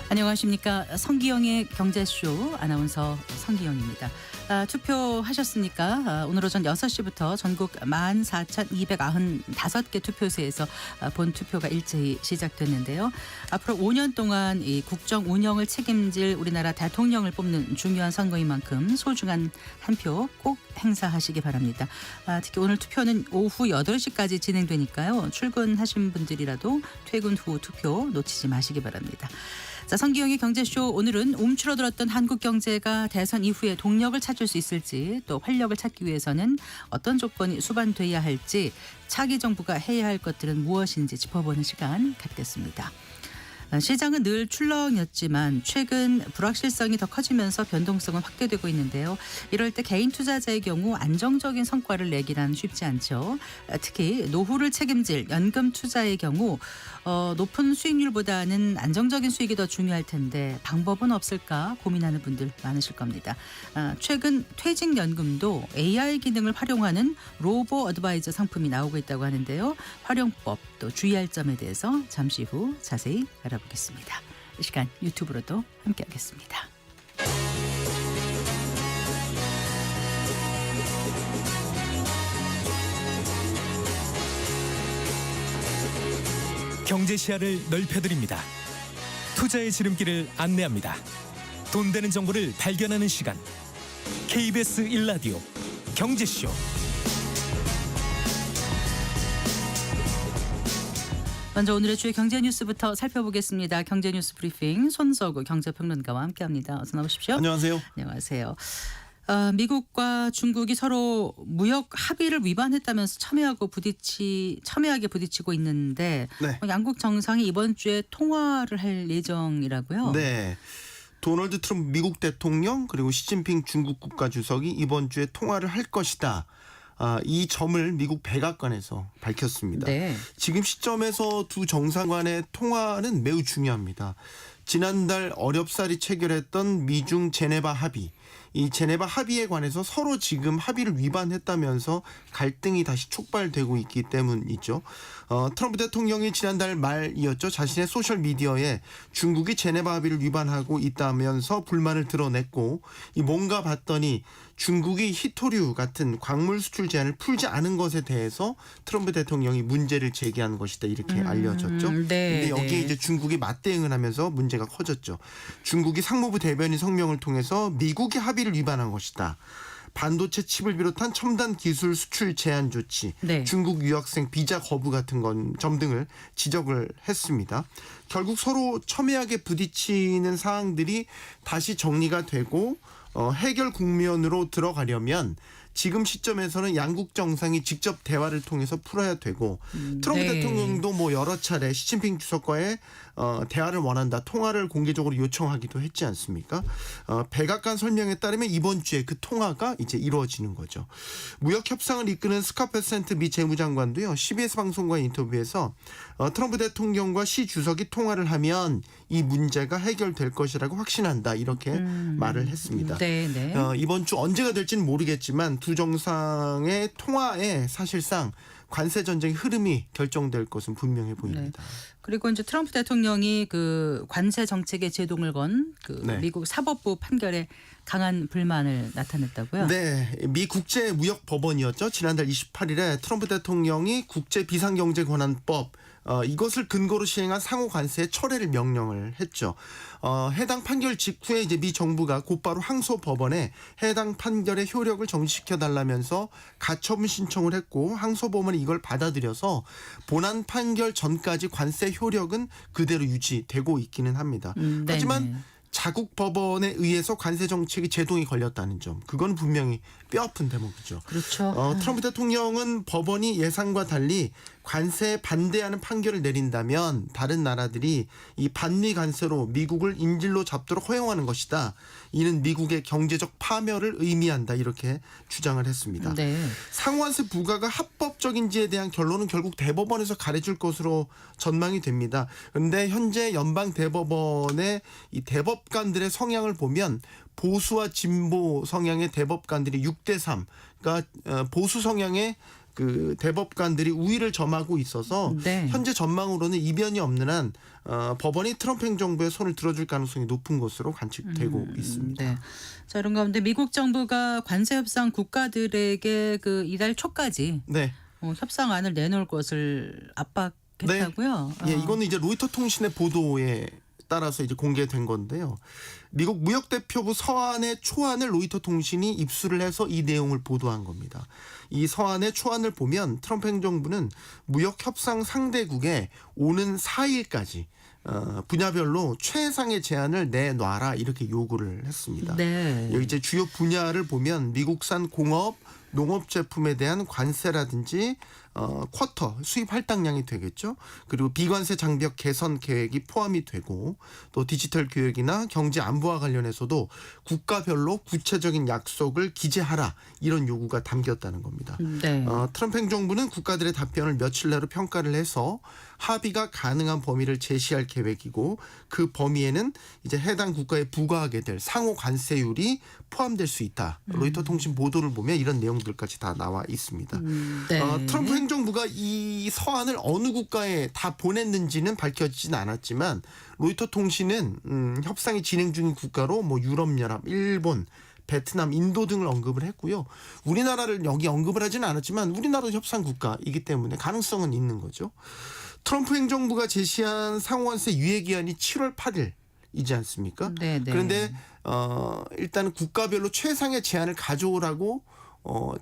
안녕하십니까. 성기영의 경제쇼 아나운서 성기영입니다. 투표하셨습니까? 오늘 오전 6시부터 전국 14,295개 투표소에서 본투표가 일제히 시작됐는데요. 앞으로 5년 동안 이 국정 운영을 책임질 우리나라 대통령을 뽑는 중요한 선거인 만큼 소중한 한 표 꼭 행사하시기 바랍니다. 특히 오늘 투표는 오후 8시까지 진행되니까요. 출근하신 분들이라도 퇴근 후 투표 놓치지 마시기 바랍니다. 자, 성기영의 경제쇼 오늘은 움츠러들었던 한국 경제가 대선 이후에 동력을 찾을 수 있을지, 또 활력을 찾기 위해서는 어떤 조건이 수반돼야 할지, 차기 정부가 해야 할 것들은 무엇인지 짚어보는 시간 갖겠습니다. 시장은 늘 출렁였지만 최근 불확실성이 더 커지면서 변동성은 확대되고 있는데요. 이럴 때 개인 투자자의 경우 안정적인 성과를 내기란 쉽지 않죠. 특히 노후를 책임질 연금 투자의 경우 높은 수익률보다는 안정적인 수익이 더 중요할 텐데 방법은 없을까 고민하는 분들 많으실 겁니다. 최근 퇴직연금도 AI 기능을 활용하는 로보 어드바이저 상품이 나오고 있다고 하는데요. 활용법 또 주의할 점에 대해서 잠시 후 자세히 알아보겠습니다. 이 시간 유튜브로도 함께하겠습니다. 경제 시야를 넓혀드립니다. 투자의 지름길을 안내합니다. 돈 되는 정보를 발견하는 시간. KBS 1라디오 경제쇼. 먼저 오늘의 주요 경제 뉴스부터 살펴보겠습니다. 경제 뉴스 브리핑 손석우 경제평론가와 함께합니다. 어서 나오십시오. 안녕하세요. 안녕하세요. 미국과 중국이 서로 무역 합의를 위반했다면서 첨예하게 부딪히고 있는데 네. 양국 정상이 이번 주에 통화를 할 예정이라고요. 네. 도널드 트럼프 미국 대통령 그리고 시진핑 중국 국가주석이 이번 주에 통화를 할 것이다. 이 점을 미국 백악관에서 밝혔습니다. 네. 지금 시점에서 두 정상 간의 통화는 매우 중요합니다. 지난달 어렵사리 체결했던 미중 제네바 합의. 이 제네바 합의에 관해서 서로 지금 합의를 위반했다면서 갈등이 다시 촉발되고 있기 때문이죠. 트럼프 대통령이 지난달 말이었죠. 자신의 소셜미디어에 중국이 제네바 합의를 위반하고 있다면서 불만을 드러냈고 뭔가 봤더니 중국이 히토류 같은 광물 수출 제한을 풀지 않은 것에 대해서 트럼프 대통령이 문제를 제기한 것이다 이렇게 알려졌죠. 네, 근데 여기에 네. 이제 중국이 맞대응을 하면서 문제가 커졌죠. 중국이 상무부 대변인 성명을 통해서 미국이 합의를 위반한 것이다. 반도체 칩을 비롯한 첨단 기술 수출 제한 조치, 네. 중국 유학생 비자 거부 같은 점 등을 지적을 했습니다. 결국 서로 첨예하게 부딪히는 사항들이 다시 정리가 되고 해결 국면으로 들어가려면 지금 시점에서는 양국 정상이 직접 대화를 통해서 풀어야 되고 트럼프 네. 대통령도 여러 차례 시진핑 주석과의 대화를 원한다. 통화를 공개적으로 요청하기도 했지 않습니까? 백악관 설명에 따르면 이번 주에 그 통화가 이제 이루어지는 거죠. 무역 협상을 이끄는 스캇 베센트 미 재무장관도요. CBS 방송과의 인터뷰에서 트럼프 대통령과 시 주석이 통화를 하면 이 문제가 해결될 것이라고 확신한다. 이렇게 말을 했습니다. 네, 네. 이번 주 언제가 될지는 모르겠지만 두 정상의 통화에 사실상 관세 전쟁의 흐름이 결정될 것은 분명해 보입니다. 네. 그리고 이제 트럼프 대통령이 그 관세 정책에 제동을 건 그 네. 미국 사법부 판결에 강한 불만을 나타냈다고요? 네, 미 국제무역법원이었죠. 지난달 28일에 트럼프 대통령이 국제비상경제권한법 이것을 근거로 시행한 상호 관세의 철회를 명령을 했죠. 해당 판결 직후에 이제 미 정부가 곧바로 항소법원에 해당 판결의 효력을 정지시켜 달라면서 가처분 신청을 했고 항소법원이 이걸 받아들여서 본안 판결 전까지 관세 효력은 그대로 유지되고 있기는 합니다. 하지만 자국 법원에 의해서 관세 정책이 제동이 걸렸다는 점, 그건 분명히 뼈아픈 대목이죠. 그렇죠. 트럼프 대통령은 법원이 예상과 달리 관세에 반대하는 판결을 내린다면 다른 나라들이 이 반미 관세로 미국을 인질로 잡도록 허용하는 것이다. 이는 미국의 경제적 파멸을 의미한다. 이렇게 주장을 했습니다. 네. 상호관세 부과가 합법적인지에 대한 결론은 결국 대법원에서 가려질 것으로 전망이 됩니다. 그런데 현재 연방 대법원의 이 대법관들의 성향을 보면 보수와 진보 성향의 대법관들이 6대3, 그러니까 보수 성향의 그 대법관들이 우위를 점하고 있어서 네. 현재 전망으로는 이변이 없는 한 법원이 트럼프 행정부의 손을 들어줄 가능성이 높은 것으로 관측되고 있습니다. 네. 자, 이런 가운데 미국 정부가 관세 협상 국가들에게 그 이달 초까지 네. 협상안을 내놓을 것을 압박했다고요. 예, 이거는 이제 로이터 통신의 보도에 따라서 이제 공개된 건데요. 미국 무역대표부 서한의 초안을 로이터 통신이 입수를 해서 이 내용을 보도한 겁니다. 이 서한의 초안을 보면 트럼프 행정부는 무역 협상 상대국에 오는 4일까지 분야별로 최상의 제한을 내놔라 이렇게 요구를 했습니다. 네. 여기 이제 주요 분야를 보면 미국산 공업, 농업 제품에 대한 관세라든지 쿼터 수입 할당량이 되겠죠. 그리고 비관세 장벽 개선 계획이 포함이 되고 또 디지털 교육이나 경제 안보와 관련해서도 국가별로 구체적인 약속을 기재하라 이런 요구가 담겼다는 겁니다. 네. 트럼프 행정부는 국가들의 답변을 며칠 내로 평가를 해서 합의가 가능한 범위를 제시할 계획이고 그 범위에는 이제 해당 국가에 부과하게 될 상호 관세율이 포함될 수 있다. 로이터 통신 보도를 보면 이런 내용들까지 다 나와 있습니다. 네. 트럼프 행정부가 이 서한을 어느 국가에 다 보냈는지는 밝혀지진 않았지만 로이터 통신은 협상이 진행 중인 국가로 뭐 유럽연합, 일본, 베트남, 인도 등을 언급을 했고요. 우리나라를 여기 언급을 하지는 않았지만 우리나라도 협상 국가이기 때문에 가능성은 있는 거죠. 트럼프 행정부가 제시한 상호관세 유예 기한이 7월 8일이지 않습니까? 네, 네. 그런데 일단은 국가별로 최상의 제한을 가져오라고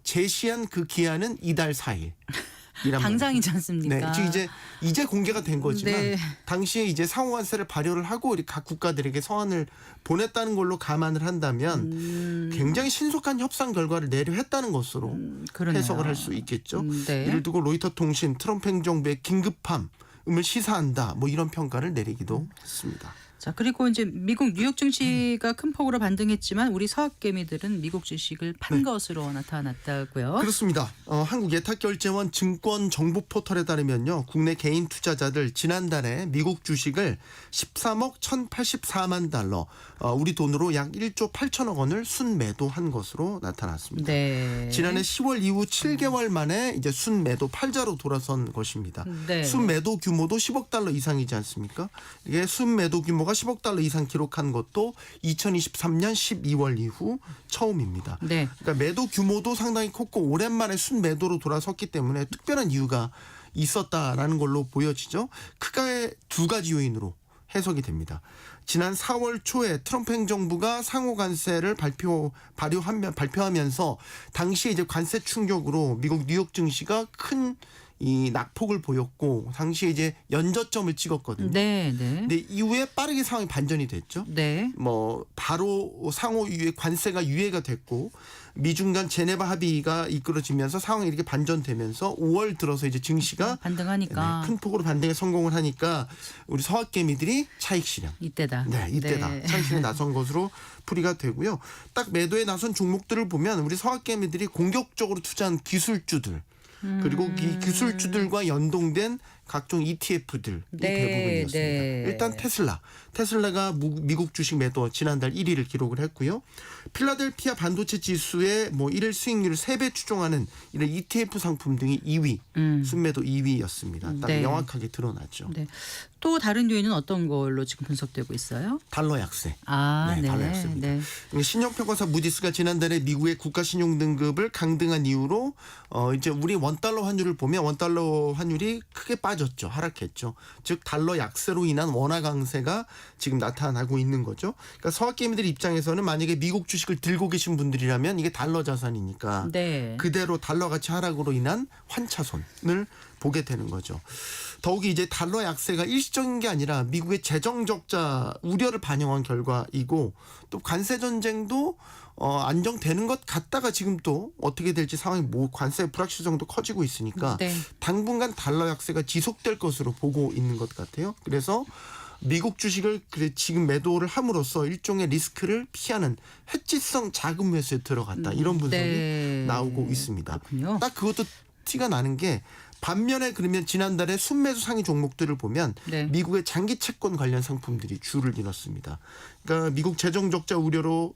제시한 그 기한은 이달 4일. 당장이지 않습니까? 네, 즉 이제 공개가 된 거지만 네. 당시에 이제 상호관세를 발효를 하고 각 국가들에게 서한을 보냈다는 걸로 감안을 한다면 굉장히 신속한 협상 결과를 내려 했다는 것으로 그러네요. 해석을 할 수 있겠죠. 네. 이를 두고 로이터 통신 트럼프 행정부의 긴급함을 시사한다. 뭐 이런 평가를 내리기도 했습니다. 자, 그리고 이제 미국 뉴욕 증시가 큰 폭으로 반등했지만 우리 서학개미들은 미국 주식을 판 것으로 나타났다고요. 그렇습니다. 한국예탁결제원 증권 정보 포털에 따르면요. 국내 개인 투자자들 지난달에 미국 주식을 13억 1,084만 달러, 우리 돈으로 약 1조 8천억 원을 순매도한 것으로 나타났습니다. 네. 지난해 10월 이후 7개월 만에 이제 순매도 팔자로 돌아선 것입니다. 네. 순매도 규모도 10억 달러 이상이지 않습니까? 이게 순매도 규모가 10억 달러 이상 기록한 것도 2023년 12월 이후 처음입니다. 네. 그러니까 매도 규모도 상당히 컸고 오랜만에 순매도로 돌아섰기 때문에 특별한 이유가 있었다라는 걸로 보여지죠. 크게 두 가지 요인으로 해석이 됩니다. 지난 4월 초에 트럼프 행정부가 상호 관세를 발표하면서 당시에 이제 관세 충격으로 미국 뉴욕 증시가 큰 이 낙폭을 보였고 당시에 이제 연저점을 찍었거든요. 네, 네. 근데 이후에 빠르게 상황이 반전이 됐죠. 네. 뭐 바로 상호 유예 관세가 유예가 됐고 미중 간 제네바 합의가 이끌어지면서 상황이 이렇게 반전되면서 5월 들어서 이제 증시가 반등하니까 큰 폭으로 반등에 성공을 하니까 우리 서학개미들이 차익 실현. 이때다. 네, 이때다. 네. 차익 실현에 나선 것으로 풀이가 되고요. 딱 매도에 나선 종목들을 보면 우리 서학개미들이 공격적으로 투자한 기술주들 그리고 이 기술주들과 연동된 각종 ETF들이 네, 대부분이었습니다. 네. 일단 테슬라가 미국 주식 매도 지난달 1위를 기록을 했고요. 필라델피아 반도체 지수의 뭐 1일 수익률을 3배 추종하는 이런 ETF 상품 등이 2위, 순매도 2위였습니다. 딱 네. 명확하게 드러났죠. 네. 또 다른 요인은 어떤 걸로 지금 분석되고 있어요? 달러 약세. 아, 네. 달러 약세입니다. 네. 신용평가사 무디스가 지난달에 미국의 국가 신용 등급을 강등한 이후로 이제 우리 원달러 환율을 보면 원달러 환율이 크게 빠졌죠. 하락했죠. 즉 달러 약세로 인한 원화 강세가 지금 나타나고 있는 거죠. 그러니까 서학개미들 입장에서는 만약에 미국 주식을 들고 계신 분들이라면 이게 달러 자산이니까 네. 그대로 달러 가치 하락으로 인한 환차손을 보게 되는 거죠. 더욱이 이제 달러 약세가 일시적인 게 아니라 미국의 재정 적자 우려를 반영한 결과이고 또 관세 전쟁도 안정되는 것 같다가 지금 또 어떻게 될지 상황이 관세 불확실성도 커지고 있으니까 네. 당분간 달러 약세가 지속될 것으로 보고 있는 것 같아요. 그래서 미국 주식을 지금 매도를 함으로써 일종의 리스크를 피하는 해지성 자금 매수에 들어갔다. 이런 분석이 네. 나오고 있습니다. 그렇군요. 딱 그것도 티가 나는 게 반면에 그러면 지난달에 순매수 상위 종목들을 보면 네. 미국의 장기 채권 관련 상품들이 줄을 이뤘습니다. 그러니까 미국 재정 적자 우려로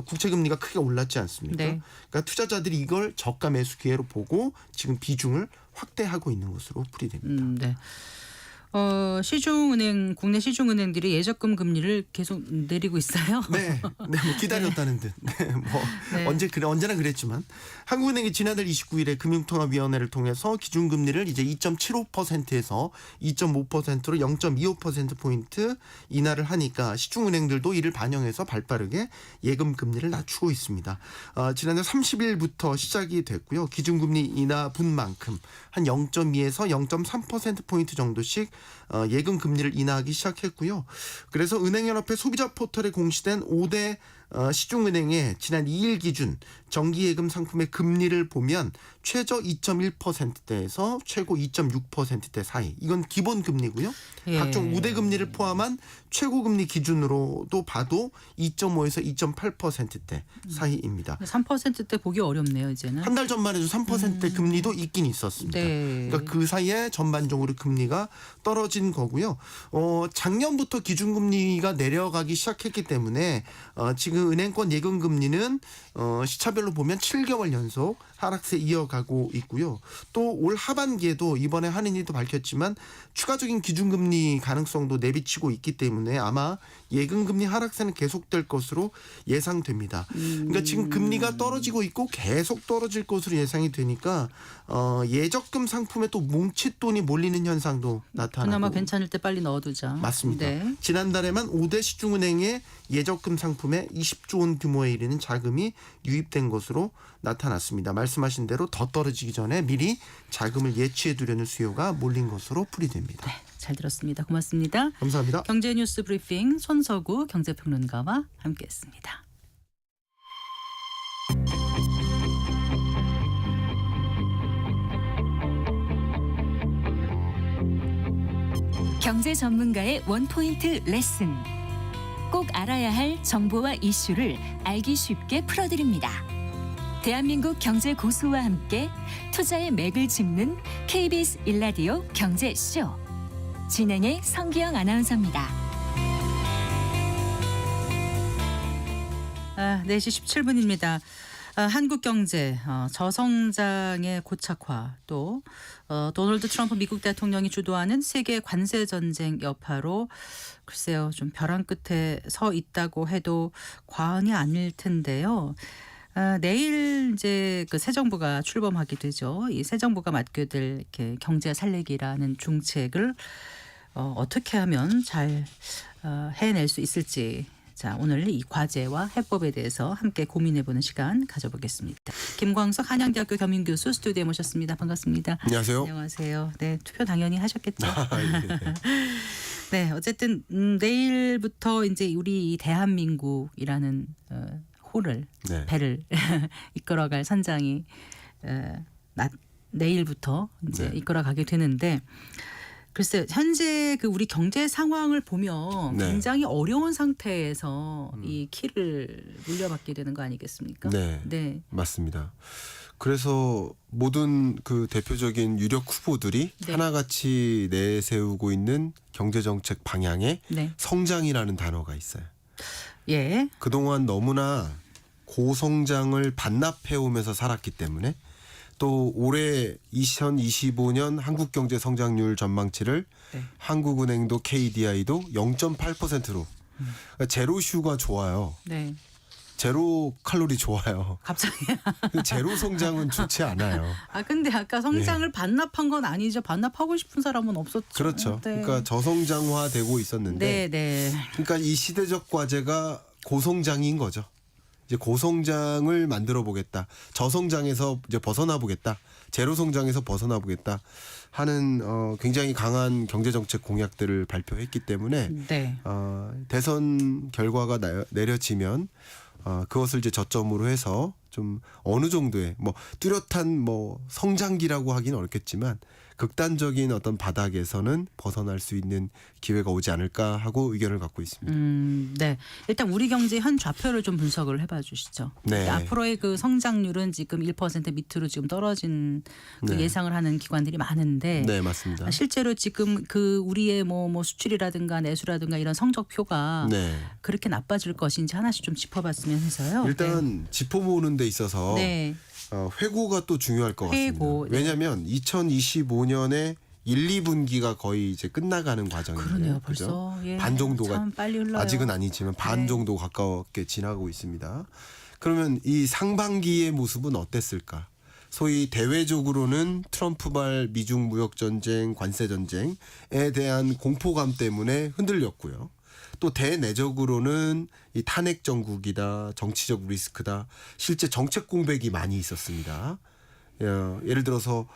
국채 금리가 크게 올랐지 않습니까? 네. 그러니까 투자자들이 이걸 저가 매수 기회로 보고 지금 비중을 확대하고 있는 것으로 풀이됩니다. 네. 시중은행 국내 시중은행들이 예적금 금리를 계속 내리고 있어요. 네, 뭐 기다렸다는 듯. 네, 뭐 네. 언제나 그랬지만 한국은행이 지난달 29일에 금융통화위원회를 통해서 기준금리를 이제 2.75%에서 2.5%로 0.25% 포인트 인하를 하니까 시중은행들도 이를 반영해서 발빠르게 예금 금리를 낮추고 있습니다. 지난달 30일부터 시작이 됐고요. 기준금리 인하 분만큼 한 0.2에서 0.3% 포인트 정도씩 예금 금리를 인하하기 시작했고요. 그래서 은행연합회 소비자 포털에 공시된 5대 시중은행의 지난 2일 기준 정기예금 상품의 금리를 보면 최저 2.1%대에서 최고 2.6%대 사이. 이건 기본 금리고요. 예. 각종 우대 금리를 포함한 최고 금리 기준으로도 봐도 2.5에서 2.8%대 사이입니다. 3%대 보기 어렵네요, 이제는. 한 달 전만 해도 3%대 금리도 있긴 있었습니다. 네. 그러니까 그 사이에 전반적으로 금리가 떨어진 거고요. 작년부터 기준금리가 내려가기 시작했기 때문에 지금 은행권 예금 금리는 시차별로 보면 7개월 연속 하락세 이어가고 있고요. 또 올 하반기에도 이번에 한은희도 밝혔지만 추가적인 기준금리 가능성도 내비치고 있기 때문에 아마 예금금리 하락세는 계속될 것으로 예상됩니다. 그러니까 지금 금리가 떨어지고 있고 계속 떨어질 것으로 예상이 되니까 예적금 상품에 또 뭉칫돈이 몰리는 현상도 나타나고 그나마 괜찮을 때 빨리 넣어두자. 맞습니다. 네. 지난달에만 5대 시중은행의 예적금 상품에 20조 원 규모에 이르는 자금이 유입된 것으로 나타났습니다. 말씀하신 대로 더 떨어지기 전에 미리 자금을 예치해 두려는 수요가 몰린 것으로 풀이됩니다. 잘 들었습니다. 고맙습니다. 감사합니다. 경제뉴스 브리핑 손서구 경제평론가와 함께했습니다. 경제 전문가의 원포인트 레슨. 꼭 알아야 할 정보와 이슈를 알기 쉽게 풀어드립니다. 대한민국 경제 고수와 함께 투자의 맥을 짚는 KBS 1라디오 경제쇼. 진행의 성기영 아나운서입니다. 4시 17분입니다. 한국 경제 저성장의 고착화 또 도널드 트럼프 미국 대통령이 주도하는 세계 관세 전쟁 여파로 글쎄요 좀 벼랑 끝에 서 있다고 해도 과언이 아닐 텐데요. 내일 이제 그 새 정부가 출범하게 되죠. 이 새 정부가 맡게 될 이렇게 경제 살리기라는 중책을 어떻게 하면 잘 해낼 수 있을지. 자, 오늘 이 과제와 해법에 대해서 함께 고민해보는 시간 가져보겠습니다. 김광석 한양대학교 겸임교수 스튜디오에 모셨습니다. 반갑습니다. 안녕하세요. 안녕하세요. 네, 투표 당연히 하셨겠죠. 예. 네, 어쨌든 내일부터 이제 우리 이 대한민국이라는 호를 네. 배를 이끌어갈 선장이 내일부터 이제 네. 이끌어가게 되는데. 글쎄 현재 그 우리 경제 상황을 보면 네. 굉장히 어려운 상태에서 이 키를 물려받게 되는 거 아니겠습니까? 네. 네. 맞습니다. 그래서 모든 그 대표적인 유력 후보들이 네. 하나같이 내세우고 있는 경제정책 방향에 네. 성장이라는 단어가 있어요. 예. 그동안 너무나 고성장을 반납해오면서 살았기 때문에 또 올해 2025년 한국 경제 성장률 전망치를 네. 한국은행도 KDI도 0.8%로 그러니까 제로슈가 좋아요. 네. 제로 칼로리 좋아요. 갑자기. 제로 성장은 좋지 않아요. 근데 아까 성장을 반납한 건 아니죠. 반납하고 싶은 사람은 없었죠. 그렇죠. 네. 그러니까 저성장화되고 있었는데 네, 네. 그러니까 이 시대적 과제가 고성장인 거죠. 이제 고성장을 만들어 보겠다. 저성장에서 이제 벗어나 보겠다. 제로 성장에서 벗어나 보겠다 하는 굉장히 강한 경제 정책 공약들을 발표했기 때문에 네. 대선 결과가 내려지면 그것을 이제 저점으로 해서 좀 어느 정도의 뭐 뚜렷한 뭐 성장기라고 하기는 어렵겠지만 극단적인 어떤 바닥에서는 벗어날 수 있는 기회가 오지 않을까 하고 의견을 갖고 있습니다. 네. 일단 우리 경제 현 좌표를 좀 분석을 해봐 주시죠. 네. 앞으로의 그 성장률은 지금 1% 밑으로 지금 떨어진 그 네. 예상을 하는 기관들이 많은데 네, 맞습니다. 실제로 지금 그 우리의 뭐 수출이라든가 내수라든가 이런 성적표가 네. 그렇게 나빠질 것인지 하나씩 좀 짚어봤으면 해서요. 일단 짚어 모으는 데 있어서 네. 회고가 또 중요할 것 회고, 같습니다. 네. 왜냐하면 2025년에 1, 2분기가 거의 이제 끝나가는 과정이에요. 그러네요. 그죠? 벌써 예, 반 정도가 참 빨리 흘러요. 아직은 아니지만 반 네. 정도 가깝게 지나고 있습니다. 그러면 이 상반기의 모습은 어땠을까? 소위 대외적으로는 트럼프발 미중 무역 전쟁, 관세 전쟁에 대한 공포감 때문에 흔들렸고요. 또 대내적으로는 이 탄핵 정국이다, 정치적 리스크다, 실제 정책 공백이 많이 있었습니다. 예를 들어서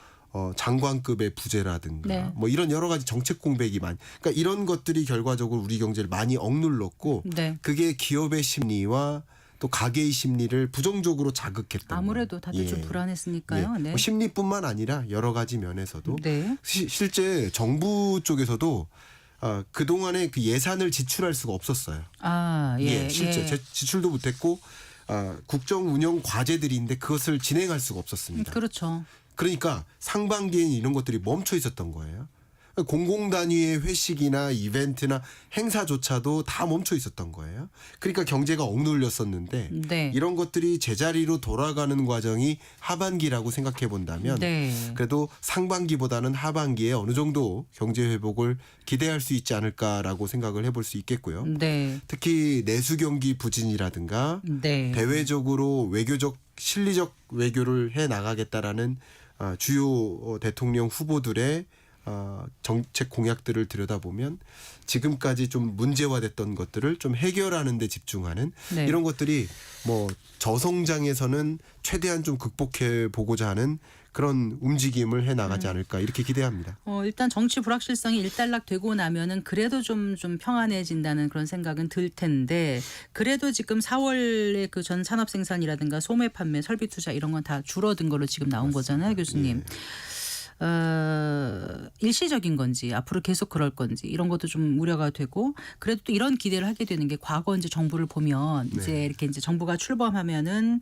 장관급의 부재라든가 네. 뭐 이런 여러 가지 정책 공백이 많이, 그러니까 이런 것들이 결과적으로 우리 경제를 많이 억눌렀고 네. 그게 기업의 심리와 또 가계의 심리를 부정적으로 자극했던 아무래도 다들 거예요. 좀 예. 불안했으니까요. 예. 네. 뭐 심리뿐만 아니라 여러 가지 면에서도 네. 실제 정부 쪽에서도 그동안에 그 예산을 지출할 수가 없었어요. 아, 예. 실제 예. 지출도 못했고 국정 운영 과제들인데 그것을 진행할 수가 없었습니다. 그렇죠. 그러니까 상반기에는 이런 것들이 멈춰 있었던 거예요. 공공단위의 회식이나 이벤트나 행사조차도 다 멈춰 있었던 거예요. 그러니까 경제가 억눌렸었는데 네. 이런 것들이 제자리로 돌아가는 과정이 하반기라고 생각해 본다면 네. 그래도 상반기보다는 하반기에 어느 정도 경제 회복을 기대할 수 있지 않을까라고 생각을 해볼 수 있겠고요. 네. 특히 내수 경기 부진이라든가 네. 대외적으로 외교적 실리적 외교를 해 나가겠다라는 주요 대통령 후보들의 정책 공약들을 들여다보면 지금까지 좀 문제화됐던 것들을 좀 해결하는 데 집중하는 네. 이런 것들이 뭐 저성장에서는 최대한 좀 극복해 보고자 하는 그런 움직임을 해 나가지 않을까 이렇게 기대합니다. 일단 정치 불확실성이 일단락되고 나면은 그래도 좀 평안해진다는 그런 생각은 들 텐데 그래도 지금 4월에 그 전 산업 생산이라든가 소매 판매, 설비 투자 이런 건 다 줄어든 걸로 지금 나온 거잖아요, 교수님. 일시적인 건지 앞으로 계속 그럴 건지 이런 것도 좀 우려가 되고 그래도 또 이런 기대를 하게 되는 게 과거 이제 정부를 보면 이제 이렇게 이제 정부가 출범하면은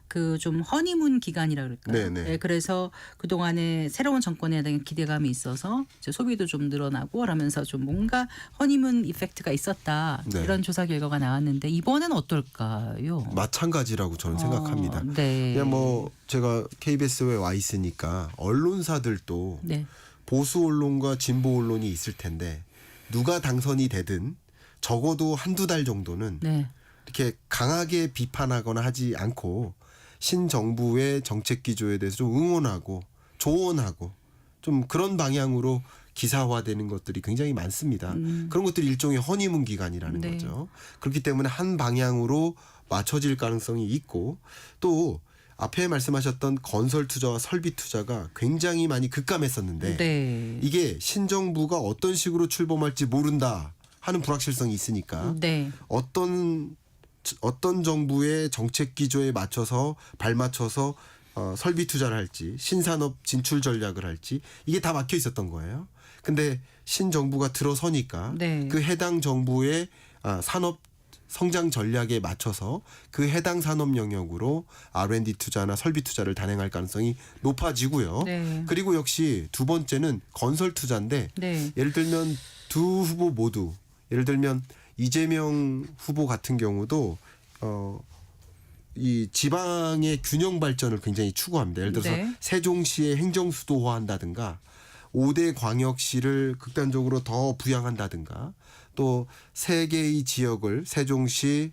그 좀 허니문 기간이라 그럴까요? 네네. 네, 그래서 그 동안에 새로운 정권에 대한 기대감이 있어서 이제 소비도 좀 늘어나고 하면서 좀 뭔가 허니문 이펙트가 있었다 네. 이런 조사 결과가 나왔는데 이번엔 어떨까요? 마찬가지라고 저는 생각합니다. 네. 그냥 뭐 제가 KBS에 와 있으니까 언론사들도 네. 보수 언론과 진보 언론이 있을 텐데 누가 당선이 되든 적어도 한두 달 정도는 네. 이렇게 강하게 비판하거나 하지 않고 신정부의 정책 기조에 대해서 좀 응원하고 조언하고 좀 그런 방향으로 기사화되는 것들이 굉장히 많습니다. 그런 것들이 일종의 허니문 기간이라는 네. 거죠. 그렇기 때문에 한 방향으로 맞춰질 가능성이 있고 또 앞에 말씀하셨던 건설 투자와 설비 투자가 굉장히 많이 급감했었는데 네. 이게 신정부가 어떤 식으로 출범할지 모른다 하는 불확실성이 있으니까 네. 어떤 정부의 정책 기조에 맞춰서 발맞춰서 설비 투자를 할지 신산업 진출 전략을 할지 이게 다 막혀 있었던 거예요. 근데 신정부가 들어서니까 네. 그 해당 정부의 산업 성장 전략에 맞춰서 그 해당 산업 영역으로 R&D 투자나 설비 투자를 단행할 가능성이 높아지고요. 네. 그리고 역시 두 번째는 건설 투자인데 네. 예를 들면 두 후보 모두 예를 들면 이재명 후보 같은 경우도 이 지방의 균형 발전을 굉장히 추구합니다. 예를 들어서 네. 세종시의 행정 수도화한다든가 5대 광역시를 극단적으로 더 부양한다든가 또 세 개의 지역을 세종시,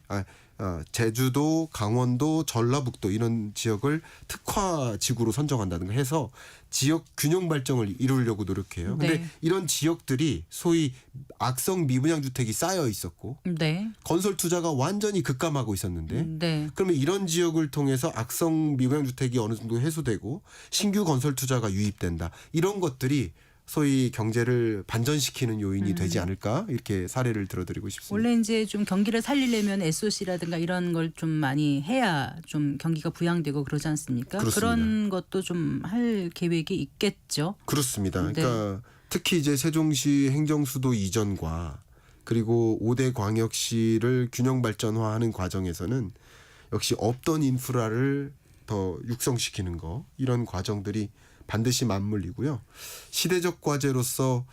제주도, 강원도, 전라북도 이런 지역을 특화 지구로 선정한다든가 해서 지역 균형 발전을 이루려고 노력해요. 근데 네. 이런 지역들이 소위 악성 미분양 주택이 쌓여 있었고 네. 건설 투자가 완전히 급감하고 있었는데 네. 그러면 이런 지역을 통해서 악성 미분양 주택이 어느 정도 해소되고 신규 건설 투자가 유입된다. 이런 것들이 소위 경제를 반전시키는 요인이 되지 않을까 이렇게 사례를 들어드리고 싶습니다. 원래 이제 좀 경기를 살리려면 SOC라든가 이런 걸 좀 많이 해야 좀 경기가 부양되고 그러지 않습니까? 그렇습니다. 그런 것도 좀 할 계획이 있겠죠. 그렇습니다. 네. 그러니까 특히 이제 세종시 행정수도 이전과 그리고 5대 광역시를 균형 발전화하는 과정에서는 역시 없던 인프라를 더 육성시키는 거 이런 과정들이 반드시 맞물리고요. 시대적 과제로서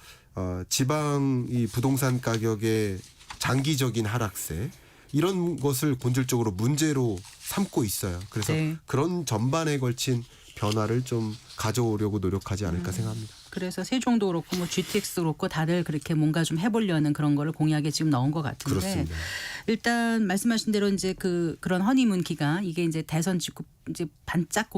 지방 이 부동산 가격의 장기적인 하락세 이런 것을 본질적으로 문제로 삼고 있어요. 그래서 네. 그런 전반에 걸친 변화를 좀 가져오려고 노력하지 않을까 생각합니다. 그래서 세종도 그렇고 뭐 GTX도 그렇고 다들 그렇게 뭔가 좀 해보려는 그런 거를 공약에 지금 넣은 것 같은데 그렇습니다. 일단 말씀하신 대로 이제 그런 허니문 기간 이게 이제 대선 직후 이제 반짝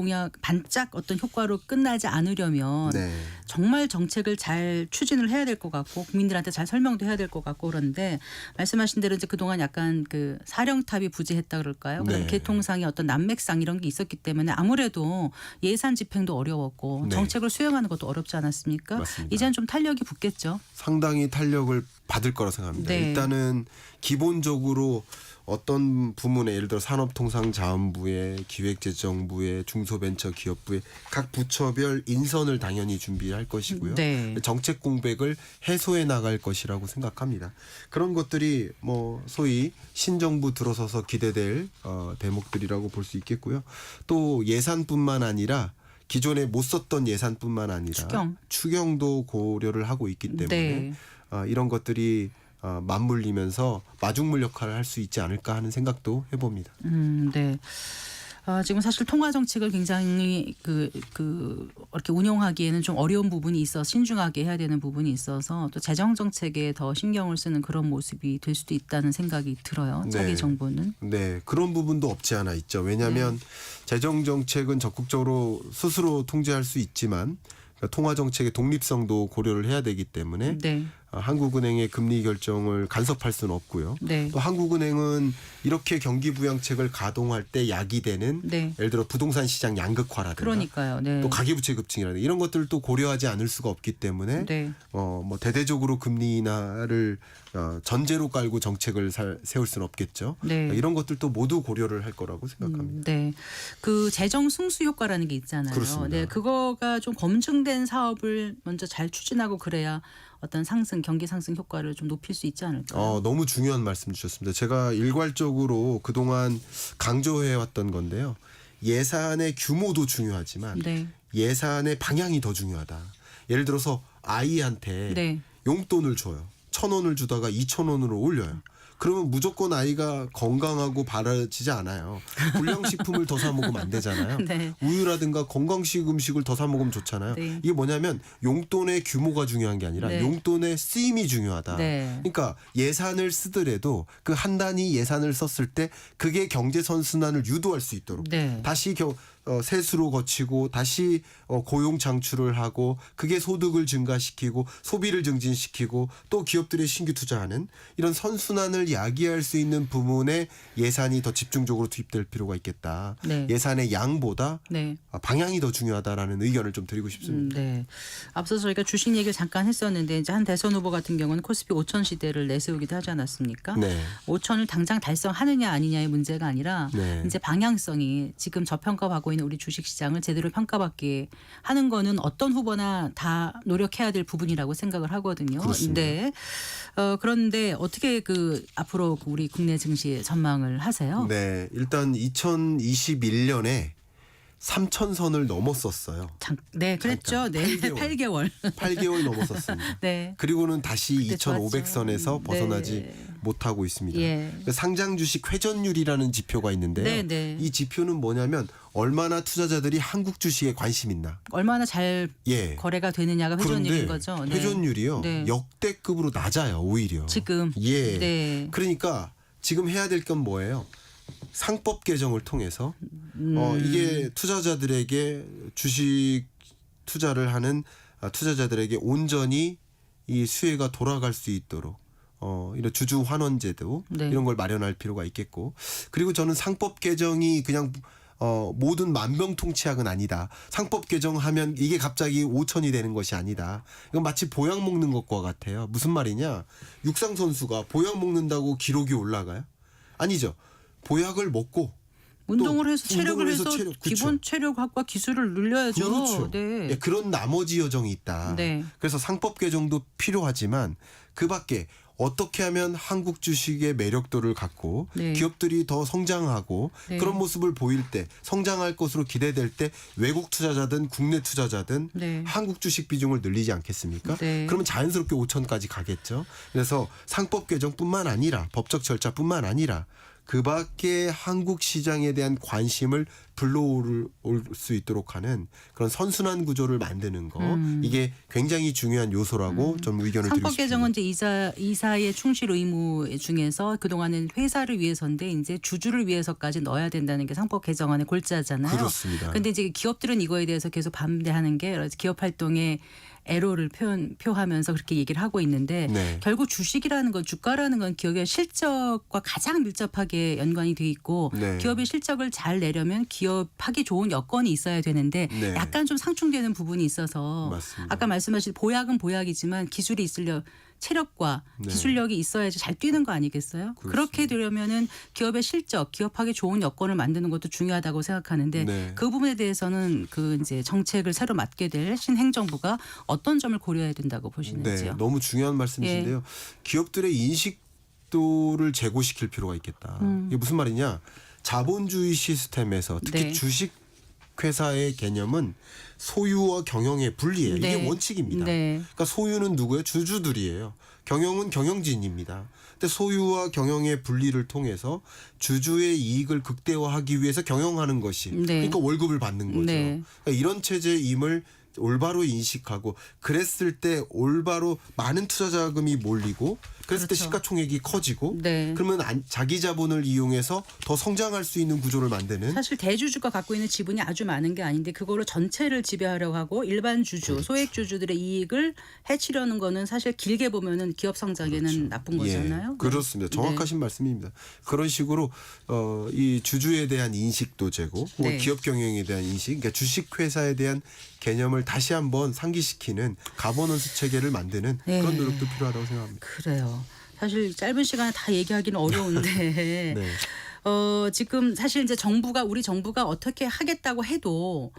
어떤 효과로 끝나지 않으려면 네. 정말 정책을 잘 추진을 해야 될 것 같고 국민들한테 잘 설명도 해야 될 것 같고 그런데 말씀하신 대로 이제 그동안 약간 그 사령탑이 부재했다 그럴까요? 그다음에 네. 개통상의 어떤 난맥상 이런 게 있었기 때문에 아무래도 예산 집행도 어려웠고 네. 정책을 수행하는 것도 어렵지 않았습니까? 맞습니다. 이제는 좀 탄력이 붙겠죠. 상당히 탄력을 받을 거라 생각합니다. 네. 일단은 기본적으로 어떤 부문에 예를 들어 산업통상자원부에 기획재정부에 중소벤처기업부에 각 부처별 인선을 당연히 준비할 것이고요. 네. 정책 공백을 해소해 나갈 것이라고 생각합니다. 그런 것들이 뭐 소위 신정부 들어서서 기대될 대목들이라고 볼 수 있겠고요. 또 예산뿐만 아니라 기존에 못 썼던 예산뿐만 아니라 추경도 고려를 하고 있기 때문에 네. 이런 것들이 맞물리면서 마중물 역할을 할 수 있지 않을까 하는 생각도 해봅니다. 네. 지금 사실 통화 정책을 굉장히 이렇게 운용하기에는 좀 어려운 부분이 있어 신중하게 해야 되는 부분이 있어서 또 재정 정책에 더 신경을 쓰는 그런 모습이 될 수도 있다는 생각이 들어요. 차기 네. 정부는. 네, 그런 부분도 없지 않아 있죠. 왜냐하면 재정 정책은 적극적으로 스스로 통제할 수 있지만 그러니까 통화 정책의 독립성도 고려를 해야 되기 때문에 네. 한국은행의 금리 결정을 간섭할 수는 없고요. 네. 또 한국은행은 이렇게 경기 부양책을 가동할 때 야기되는 네. 예를 들어 부동산 시장 양극화라든가 그러니까요. 네. 또 가계부채 급증이라든가 이런 것들도 고려하지 않을 수가 없기 때문에 네. 뭐 대대적으로 금리 인하를 전제로 깔고 정책을 세울 수는 없겠죠. 네. 이런 것들도 모두 고려를 할 거라고 생각합니다. 네. 그 재정 승수 효과라는 게 있잖아요. 그렇습니다. 네. 그거가 좀 검증된 사업을 먼저 잘 추진하고 그래야 어떤 경기 상승 효과를 좀 높일 수 있지 않을까요? 너무 중요한 말씀 주셨습니다. 제가 일괄적으로 그동안 강조해 왔던 건데요. 예산의 규모도 중요하지만 네. 예산의 방향이 더 중요하다. 예를 들어서 아이한테 네. 용돈을 줘요. 1,000원을 주다가 2,000원으로 올려요. 그러면 무조건 아이가 건강하고 바라지지 않아요. 불량식품을 더 사 먹으면 안 되잖아요. 네. 우유라든가 건강식 음식을 더 사 먹으면 좋잖아요. 네. 이게 뭐냐면 용돈의 규모가 중요한 게 아니라 네. 용돈의 쓰임이 중요하다. 네. 그러니까 예산을 쓰더라도 그 한 단위 예산을 썼을 때 그게 경제 선순환을 유도할 수 있도록 네. 다시 세수로 거치고 다시 고용 창출을 하고 그게 소득을 증가시키고 소비를 증진시키고 또 기업들의 신규 투자하는 이런 선순환을 야기할 수 있는 부분에 예산이 더 집중적으로 투입될 필요가 있겠다. 네. 예산의 양보다 네. 방향이 더 중요하다라는 의견을 좀 드리고 싶습니다. 네. 앞서 저희가 주식 얘기를 잠깐 했었는데 이제 한 대선 후보 같은 경우는 코스피 5천 시대를 내세우기도 하지 않았습니까? 네. 5천을 당장 달성하느냐 아니냐의 문제가 아니라 네. 이제 방향성이 지금 저평가받고 있는 우리 주식 시장을 제대로 평가받게 하는 거는 어떤 후보나 다 노력해야 될 부분이라고 생각을 하거든요. 그렇습니다. 네. 그런데 어떻게 앞으로 우리 국내 증시 전망을 하세요? 네. 일단 2021년에 3,000선을 넘었었어요. 네, 그랬죠. 잠깐, 네, 8개월. 8개월. 8개월 넘었었습니다. 네. 그리고는 다시 그때 2,500선에서 좋았죠. 벗어나지 네. 못하고 있습니다. 예. 그 상장 주식 회전율이라는 지표가 있는데요. 네, 네. 이 지표는 뭐냐면 얼마나 투자자들이 한국 주식에 관심 있나. 얼마나 잘 예. 거래가 되느냐가 회전율인 그런데 거죠. 네. 회전율이요. 네. 역대급으로 낮아요. 오히려. 지금. 예. 네. 그러니까 지금 해야 될 건 뭐예요? 상법 개정을 통해서 이게 투자자들에게 주식 투자를 하는 투자자들에게 온전히 이 수혜가 돌아갈 수 있도록 이런 주주 환원제도 네. 이런 걸 마련할 필요가 있겠고 그리고 저는 상법 개정이 그냥 모든 만병통치약은 아니다. 상법 개정하면 이게 갑자기 5천이 되는 것이 아니다. 이건 마치 보약 먹는 것과 같아요. 무슨 말이냐? 육상 선수가 보약 먹는다고 기록이 올라가요? 아니죠. 보약을 먹고 운동을 해서 체력을 운동을 해서 해서 체력, 그쵸. 기본 체력학과 기술을 늘려야죠. 그렇죠. 네. 예, 그런 나머지 여정이 있다. 네. 그래서 상법 개정도 필요하지만 그 밖에 어떻게 하면 한국 주식의 매력도를 갖고 네. 기업들이 더 성장하고 네. 그런 모습을 보일 때 성장할 것으로 기대될 때 외국 투자자든 국내 투자자든 네. 한국 주식 비중을 늘리지 않겠습니까? 네. 그러면 자연스럽게 5천까지 가겠죠. 그래서 상법 개정뿐만 아니라 법적 절차뿐만 아니라 그 밖에 한국 시장에 대한 관심을 불러올 수 있도록 하는 그런 선순환 구조를 만드는 거 이게 굉장히 중요한 요소라고 좀 의견을 드리고 상법 싶습니다. 개정은 이제 이사의 충실 의무 중에서 그동안은 회사를 위해서인데 이제 주주를 위해서까지 넣어야 된다는 게 상법 개정안의 골자잖아요. 그렇습니다. 근데 이제 기업들은 이거에 대해서 계속 반대하는 게 기업 활동의 애로를 표하면서 그렇게 얘기를 하고 있는데 네. 결국 주식이라는 건 주가라는 건 기업의 실적과 가장 밀접하게 연관이 돼 있고 네. 기업의 실적을 잘 내려면 기업하기 좋은 여건이 있어야 되는데 네. 약간 좀 상충되는 부분이 있어서 맞습니다. 아까 말씀하신 보약은 보약이지만 기술이 있으려 체력과 네. 기술력이 있어야지 잘 뛰는 거 아니겠어요? 그렇습니다. 그렇게 되려면은 기업의 실적, 기업하기 좋은 여건을 만드는 것도 중요하다고 생각하는데 네. 그 부분에 대해서는 그 이제 정책을 새로 맡게 될 신행정부가 어떤 점을 고려해야 된다고 네, 보시는지요? 너무 중요한 말씀이신데요. 예. 기업들의 인식도를 제고시킬 필요가 있겠다. 이게 무슨 말이냐? 자본주의 시스템에서 특히 네. 주식 회사의 개념은 소유와 경영의 분리예요. 네. 이게 원칙입니다. 네. 그러니까 소유는 누구예요? 주주들이에요. 경영은 경영진입니다. 근데 소유와 경영의 분리를 통해서 주주의 이익을 극대화하기 위해서 경영하는 것이 네. 그러니까 월급을 받는 거죠. 네. 그러니까 이런 체제임을 올바로 인식하고 그랬을 때 올바로 많은 투자 자금이 몰리고 그랬을 때 그렇죠. 시가총액이 커지고 네. 그러면 자기 자본을 이용해서 더 성장할 수 있는 구조를 만드는 사실 대주주가 갖고 있는 지분이 아주 많은 게 아닌데 그거를 전체를 지배하려고 하고 일반 주주, 그렇죠. 소액 주주들의 이익을 해치려는 거는 사실 길게 보면은 기업 성장에는 나쁜 거잖아요. 예, 그렇습니다. 정확하신 말씀입니다. 그런 식으로 이 주주에 대한 인식도 제고 네. 기업 경영에 대한 인식, 그러니까 주식 회사에 대한 개념을 다시 한번 상기시키는 가버넌스 체계를 만드는 네. 그런 노력도 필요하다고 생각합니다. 그래요. 사실 짧은 시간에 다 얘기하기는 어려운데 네. 지금 사실 이제 우리 정부가 어떻게 하겠다고 해도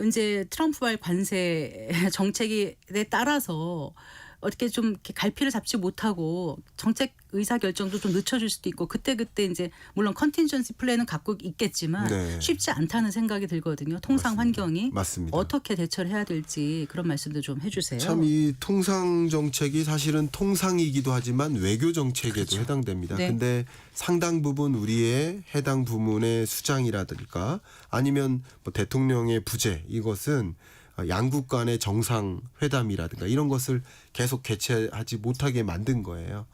이제 트럼프발 관세 정책에 따라서 어떻게 좀 이렇게 갈피를 잡지 못하고 정책 의사 결정도 좀 늦춰질 수도 있고 그때 이제 물론 컨틴전시 플랜은 갖고 있겠지만 네. 쉽지 않다는 생각이 들거든요. 통상 환경이 맞습니다. 어떻게 대처를 해야 될지 그런 말씀도 좀 해주세요. 참 이 통상 정책이 사실은 통상이기도 하지만 외교 정책에도 그렇죠. 해당됩니다. 네. 근데 상당 부분 우리의 해당 부문의 수장이라든가 아니면 뭐 대통령의 부재 이것은 양국 간의 정상회담이라든가 이런 것을 계속 개최하지 못하게 만든 거예요.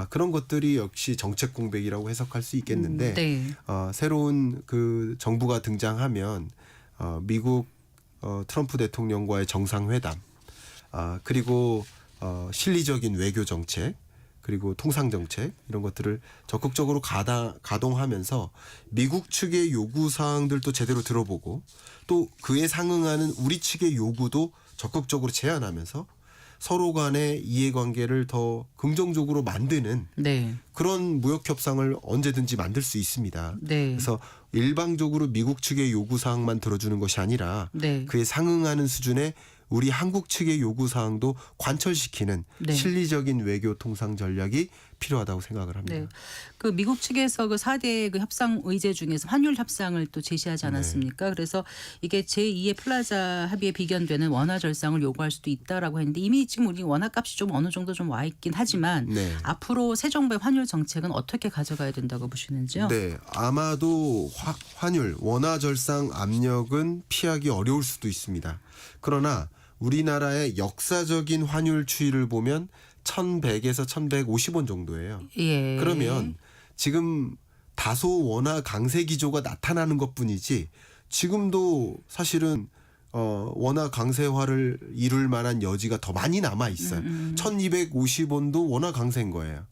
그런 것들이 역시 정책 공백이라고 해석할 수 있겠는데 네. 새로운 그 정부가 등장하면 미국 트럼프 대통령과의 정상회담 그리고 실리적인 외교 정책 그리고 통상 정책 이런 것들을 적극적으로 가동하면서 미국 측의 요구 사항들도 제대로 들어보고 또 그에 상응하는 우리 측의 요구도 적극적으로 제안하면서 서로 간의 이해관계를 더 긍정적으로 만드는 네. 그런 무역 협상을 언제든지 만들 수 있습니다. 네. 그래서 일방적으로 미국 측의 요구 사항만 들어주는 것이 아니라 네. 그에 상응하는 수준의 우리 한국 측의 요구 사항도 관철시키는 네. 실리적인 외교 통상 전략이 필요하다고 생각을 합니다. 네. 그 미국 측에서 그 4대 그 협상 의제 중에서 환율 협상을 또 제시하지 않았습니까? 그래서 이게 제2의 플라자 합의에 비견되는 원화 절상을 요구할 수도 있다라고 했는데 이미 지금 우리 원화 값이 좀 어느 정도 좀 와 있긴 하지만 네. 앞으로 새 정부의 환율 정책은 어떻게 가져가야 된다고 보시는지요? 네, 아마도 환율 원화 절상 압력은 피하기 어려울 수도 있습니다. 그러나 우리나라의 역사적인 환율 추이를 보면 1,100에서 1,150원 정도예요. 예. 그러면 지금 다소 원화 강세 기조가 나타나는 것뿐이지 지금도 사실은 원화 강세화를 이룰 만한 여지가 더 많이 남아 있어요. 1,250원도 원화 강세인 거예요.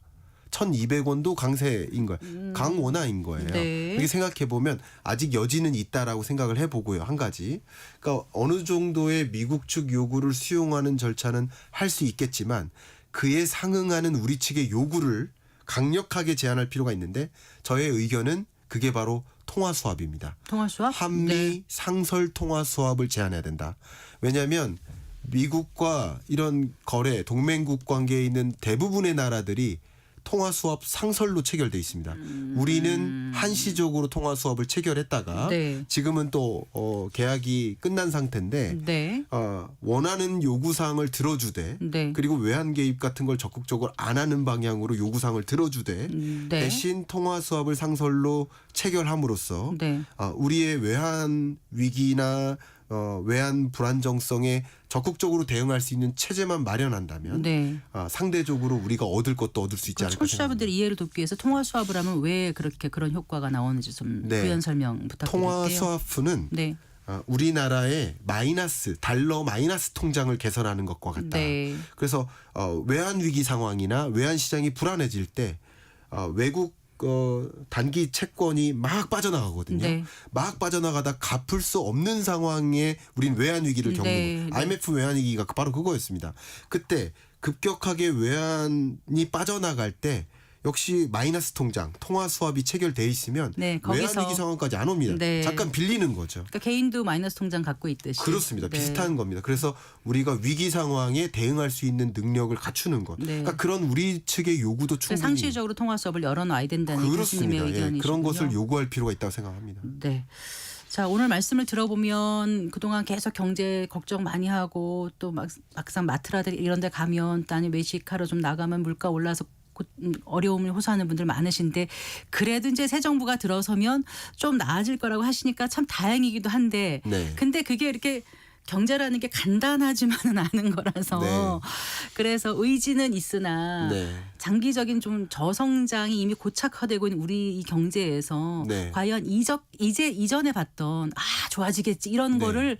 1,200원도 강세인 거예요. 강원화인 거예요. 네. 그렇게 생각해 보면 아직 여지는 있다라고 생각을 해보고요. 한 가지, 그러니까 어느 정도의 미국 측 요구를 수용하는 절차는 할 수 있겠지만 그에 상응하는 우리 측의 요구를 강력하게 제한할 필요가 있는데 저의 의견은 그게 바로 통화 수합입니다. 통화 수합? 한미 네. 상설 통화 수합을 제한해야 된다. 왜냐하면 미국과 이런 거래 동맹국 관계에 있는 대부분의 나라들이 통화 수합 상설로 체결돼 있습니다. 우리는 한시적으로 통화 수합을 체결했다가 네. 지금은 또 계약이 끝난 상태인데 네. 원하는 요구사항을 들어주되 네. 그리고 외환 개입 같은 걸 적극적으로 안 하는 방향으로 요구사항을 들어주되 네. 대신 통화 수합을 상설로 체결함으로써 네. 우리의 외환 위기나 외환 불안정성에 적극적으로 대응할 수 있는 체제만 마련한다면 네. 상대적으로 우리가 얻을 것도 얻을 수 있지 않을까 생각합니다. 청취자분들이 이해를 돕기 위해서 통화 수합을 하면 왜 그렇게 그런 효과가 나오는지 좀 네. 부연 설명 부탁드릴게요. 통화 수합은 네. 우리나라의 달러 마이너스 통장을 개선하는 것과 같다. 네. 그래서 외환 위기 상황이나 외환 시장이 불안해질 때 외국 단기 채권이 막 빠져나가거든요. 네. 막 빠져나가다 갚을 수 없는 상황에 우린 외환 위기를 겪는 네, 거예요. 네. IMF 외환 위기가 바로 그거였습니다. 그때 급격하게 외환이 빠져나갈 때 역시 마이너스 통장, 통화 수합이 체결돼 있으면 네, 외환 거기서. 위기 상황까지 안 옵니다. 네. 잠깐 빌리는 거죠. 그러니까 개인도 마이너스 통장 갖고 있듯이. 그렇습니다. 네. 비슷한 겁니다. 그래서 우리가 위기 상황에 대응할 수 있는 능력을 갖추는 것. 네. 그러니까 그런 우리 측의 요구도 충분히 상시적으로 통화 수업을 열어놔야 된다는 교수님의 그렇습니다. 예, 의견이시군요. 그런 것을 요구할 필요가 있다고 생각합니다. 네. 자, 오늘 말씀을 들어보면 그동안 계속 경제 걱정 많이 하고 또 막상 마트라들 이런 데 가면 또 아니 외식하러 좀 나가면 물가 올라서 어려움을 호소하는 분들 많으신데 그래도 이제 새 정부가 들어서면 좀 나아질 거라고 하시니까 참 다행이기도 한데 네. 근데 그게 이렇게 경제라는 게 간단하지만은 않은 거라서 네. 그래서 의지는 있으나 네. 장기적인 좀 저성장이 이미 고착화되고 있는 우리 이 경제에서 네. 과연 이제 이전에 봤던 좋아지겠지 이런 네. 거를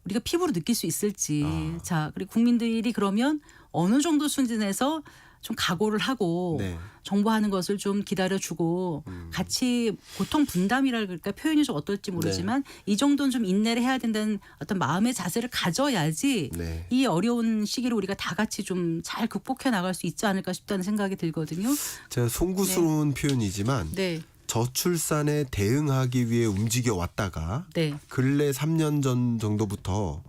우리가 피부로 느낄 수 있을지 자 그리고 국민들이 그러면 어느 정도 수준에서 좀 각오를 하고 네. 정부하는 것을 좀 기다려주고 같이 고통 분담이라 그럴까 표현이 좀 어떨지 모르지만 이 정도는 좀 인내를 해야 된다는 어떤 마음의 자세를 가져야지 네. 이 어려운 시기를 우리가 다 같이 좀 잘 극복해 나갈 수 있지 않을까 싶다는 생각이 들거든요. 제가 송구스러운 표현이지만 네, 저출산에 대응하기 위해 움직여 왔다가 네, 근래 3년 전 정도부터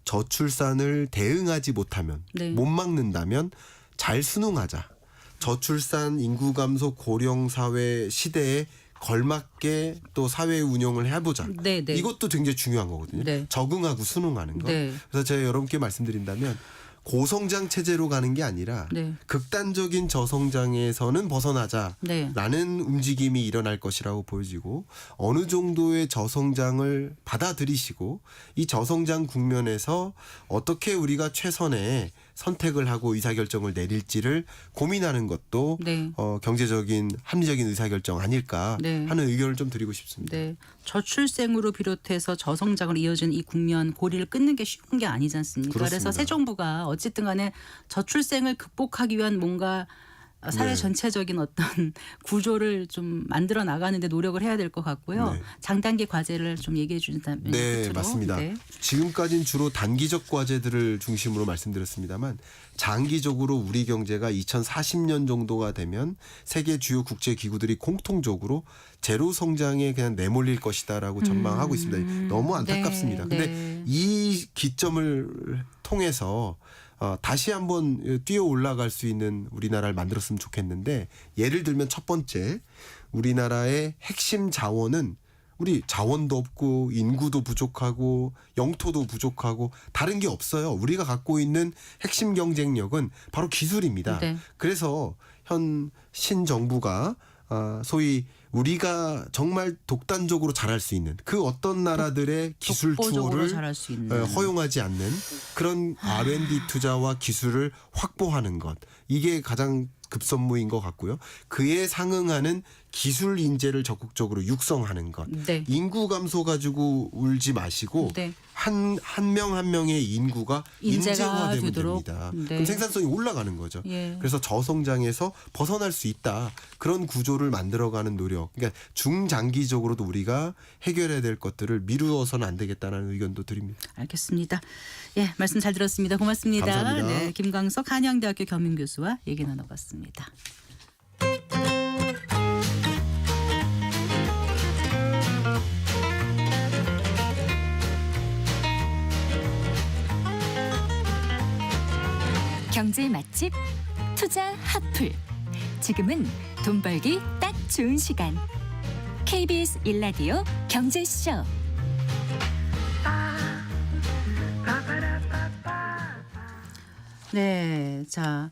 저출산을 대응하지 못하면 네. 못 막는다면 잘 순응하자. 저출산 인구 감소 고령 사회 시대에 걸맞게 또 사회 운영을 해보자. 네, 네. 이것도 굉장히 중요한 거거든요. 네. 적응하고 순응하는 거. 네. 그래서 제가 여러분께 말씀드린다면 고성장 체제로 가는 게 아니라 네. 극단적인 저성장에서는 벗어나자라는 네. 움직임이 일어날 것이라고 보여지고 어느 정도의 저성장을 받아들이시고 이 저성장 국면에서 어떻게 우리가 최선의 선택을 하고 의사결정을 내릴지를 고민하는 것도 네. 경제적인 합리적인 의사결정 아닐까 네. 하는 의견을 좀 드리고 싶습니다. 네. 저출생으로 비롯해서 저성장으로 이어지는 이 국면 고리를 끊는 게 쉬운 게 아니지 않습니까? 그렇습니다. 그래서 새 정부가 어쨌든 간에 저출생을 극복하기 위한 뭔가 사회 네. 전체적인 어떤 구조를 좀 만들어 나가는데 노력을 해야 될 것 같고요. 네. 장단기 과제를 좀 얘기해 주신다면 네, 끝으로. 맞습니다. 네. 지금까지는 주로 단기적 과제들을 중심으로 말씀드렸습니다만 장기적으로 우리 경제가 2040년 정도가 되면 세계 주요 국제 기구들이 공통적으로 제로 성장에 그냥 내몰릴 것이다라고 전망하고 있습니다. 너무 안타깝습니다. 네, 근데 네. 이 기점을 통해서 다시 한번 뛰어 올라갈 수 있는 우리나라를 만들었으면 좋겠는데 예를 들면 첫 번째 우리나라의 핵심 자원은 우리 자원도 없고 인구도 부족하고 영토도 부족하고 다른 게 없어요. 우리가 갖고 있는 핵심 경쟁력은 바로 기술입니다. 네. 그래서 현 신정부가 소위 우리가 정말 독단적으로 잘할 수 있는 그 어떤 나라들의 기술 독보적으로 투어를 잘할 수 있는. 허용하지 않는 그런 R&D 투자와 기술을 확보하는 것 이게 가장 급선무인 것 같고요. 그에 상응하는 기술 인재를 적극적으로 육성하는 것. 네. 인구 감소 가지고 울지 마시고 네. 한 명 한 명의 인구가 인재가 인재화되면 되도록. 됩니다. 네. 그럼 생산성이 올라가는 거죠. 예. 그래서 저성장에서 벗어날 수 있다. 그런 구조를 만들어가는 노력. 그러니까 중장기적으로도 우리가 해결해야 될 것들을 미루어서는 안 되겠다는 의견도 드립니다. 알겠습니다. 예, 말씀 잘 들었습니다. 고맙습니다. 감사합니다. 네, 김광석 한양대학교 겸임교수와 얘기 나눠봤습니다. 경제 맛집 투자 핫플. 지금은 돈 벌기 딱 좋은 시간. KBS 1라디오 경제쇼. 네, 자.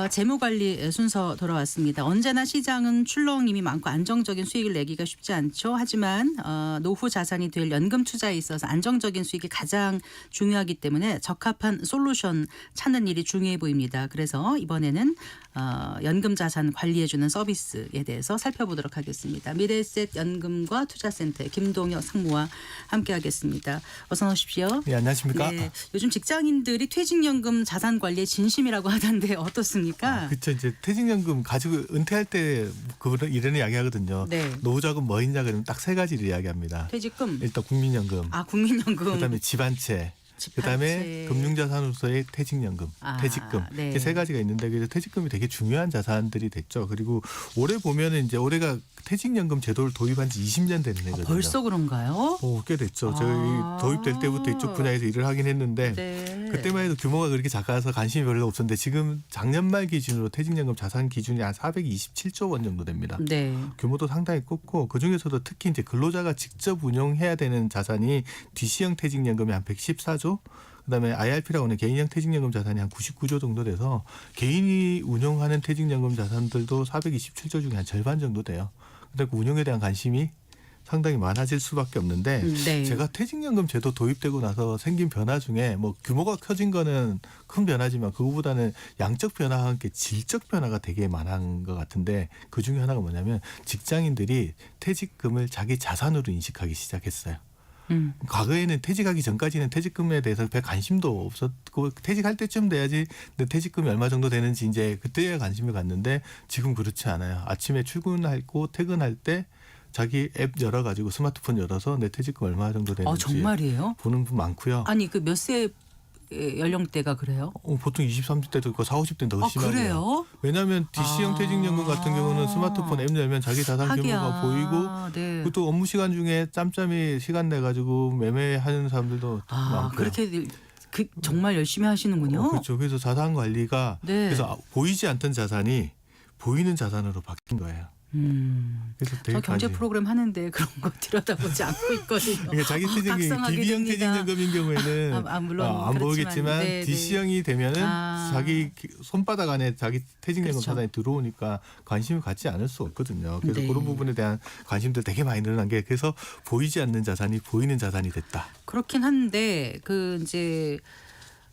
재무관리 순서 돌아왔습니다. 언제나 시장은 출렁임이 많고 안정적인 수익을 내기가 쉽지 않죠. 하지만 노후 자산이 될 연금 투자에 있어서 안정적인 수익이 가장 중요하기 때문에 적합한 솔루션 찾는 일이 중요해 보입니다. 그래서 이번에는 연금 자산 관리해주는 서비스에 대해서 살펴보도록 하겠습니다. 미래에셋 연금과 투자센터의 김동혁 상무와 함께하겠습니다. 어서 오십시오. 네, 안녕하십니까? 네, 요즘 직장인들이 퇴직연금 자산 관리에 진심이라고 하던데 어떻습니까? 그렇죠. 이제 퇴직연금 가지고 은퇴할 때 그거를 이런 이야기 하거든요. 네. 노후자금 뭐 있냐 그러면 딱 세 가지를 이야기합니다. 퇴직금, 일단 국민연금, 국민연금, 그다음에 집안채, 그다음에 금융자산으로서의 퇴직연금, 퇴직금 네. 이렇게 세 가지가 있는데 그래서 퇴직금이 되게 중요한 자산들이 됐죠. 그리고 올해 보면은 이제 올해가 퇴직연금 제도를 도입한 지 20년 되는 해거든요. 벌써 그런가요? 꽤 됐죠. 저희 도입될 때부터 이쪽 분야에서 일을 하긴 했는데 네. 그때만 해도 규모가 그렇게 작아서 관심이 별로 없었는데 지금 작년 말 기준으로 퇴직연금 자산 기준이 한 427조 원 정도 됩니다. 네. 규모도 상당히 컸고 그중에서도 특히 이제 근로자가 직접 운용해야 되는 자산이 DC형 퇴직연금이 한 114조, 그다음에 IRP라고 하는 개인형 퇴직연금 자산이 한 99조 정도 돼서 개인이 운용하는 퇴직연금 자산들도 427조 중에 한 절반 정도 돼요. 근데 그 운용에 대한 관심이 상당히 많아질 수밖에 없는데 네. 제가 퇴직연금 제도 도입되고 나서 생긴 변화 중에 뭐 규모가 커진 거는 큰 변화지만 그거보다는 양적 변화와 함께 질적 변화가 되게 많은 것 같은데 그 중에 하나가 뭐냐면 직장인들이 퇴직금을 자기 자산으로 인식하기 시작했어요. 과거에는 퇴직하기 전까지는 퇴직금에 대해서 별 관심도 없었고 퇴직할 때쯤 돼야지 내 퇴직금이 얼마 정도 되는지 이제 그때야 관심을 갖는데 지금 그렇지 않아요. 아침에 출근하고 퇴근할 때 자기 앱 열어가지고 스마트폰 열어서 내 퇴직금 얼마 정도 되는지 정말이에요? 보는 분 많고요. 아니 그 몇 세 연령대가 그래요? 보통 20, 30대도 있고 40, 50대는 더 심하고요. 그래요? 왜냐하면 DC형 퇴직연금 같은 경우는 스마트폰 앱 열면 자기 자산 규모가 보이고 네. 그것도 업무 시간 중에 짬짬이 시간 내가지고 매매하는 사람들도 많고요. 그렇게 정말 열심히 하시는군요. 그렇죠. 그래서 자산 관리가 네. 그래서 보이지 않던 자산이 보이는 자산으로 바뀐 거예요. 그래서 되게 저 경제 관심. 프로그램 하는데 그런 거 들여다보지 않고 있거든요. 그러니까 자기 퇴직이 각성하게 DB형 됩니다. 퇴직연금인 경우에는 물론 안 그렇지만, 보이겠지만 네, 네. DC형이 되면은 자기 손바닥 안에 자기 퇴직연금 그렇죠. 자산이 들어오니까 관심을 갖지 않을 수 없거든요. 그래서 네. 그런 부분에 대한 관심들 되게 많이 늘어난 게 그래서 보이지 않는 자산이 보이는 자산이 됐다. 그렇긴 한데 그 이제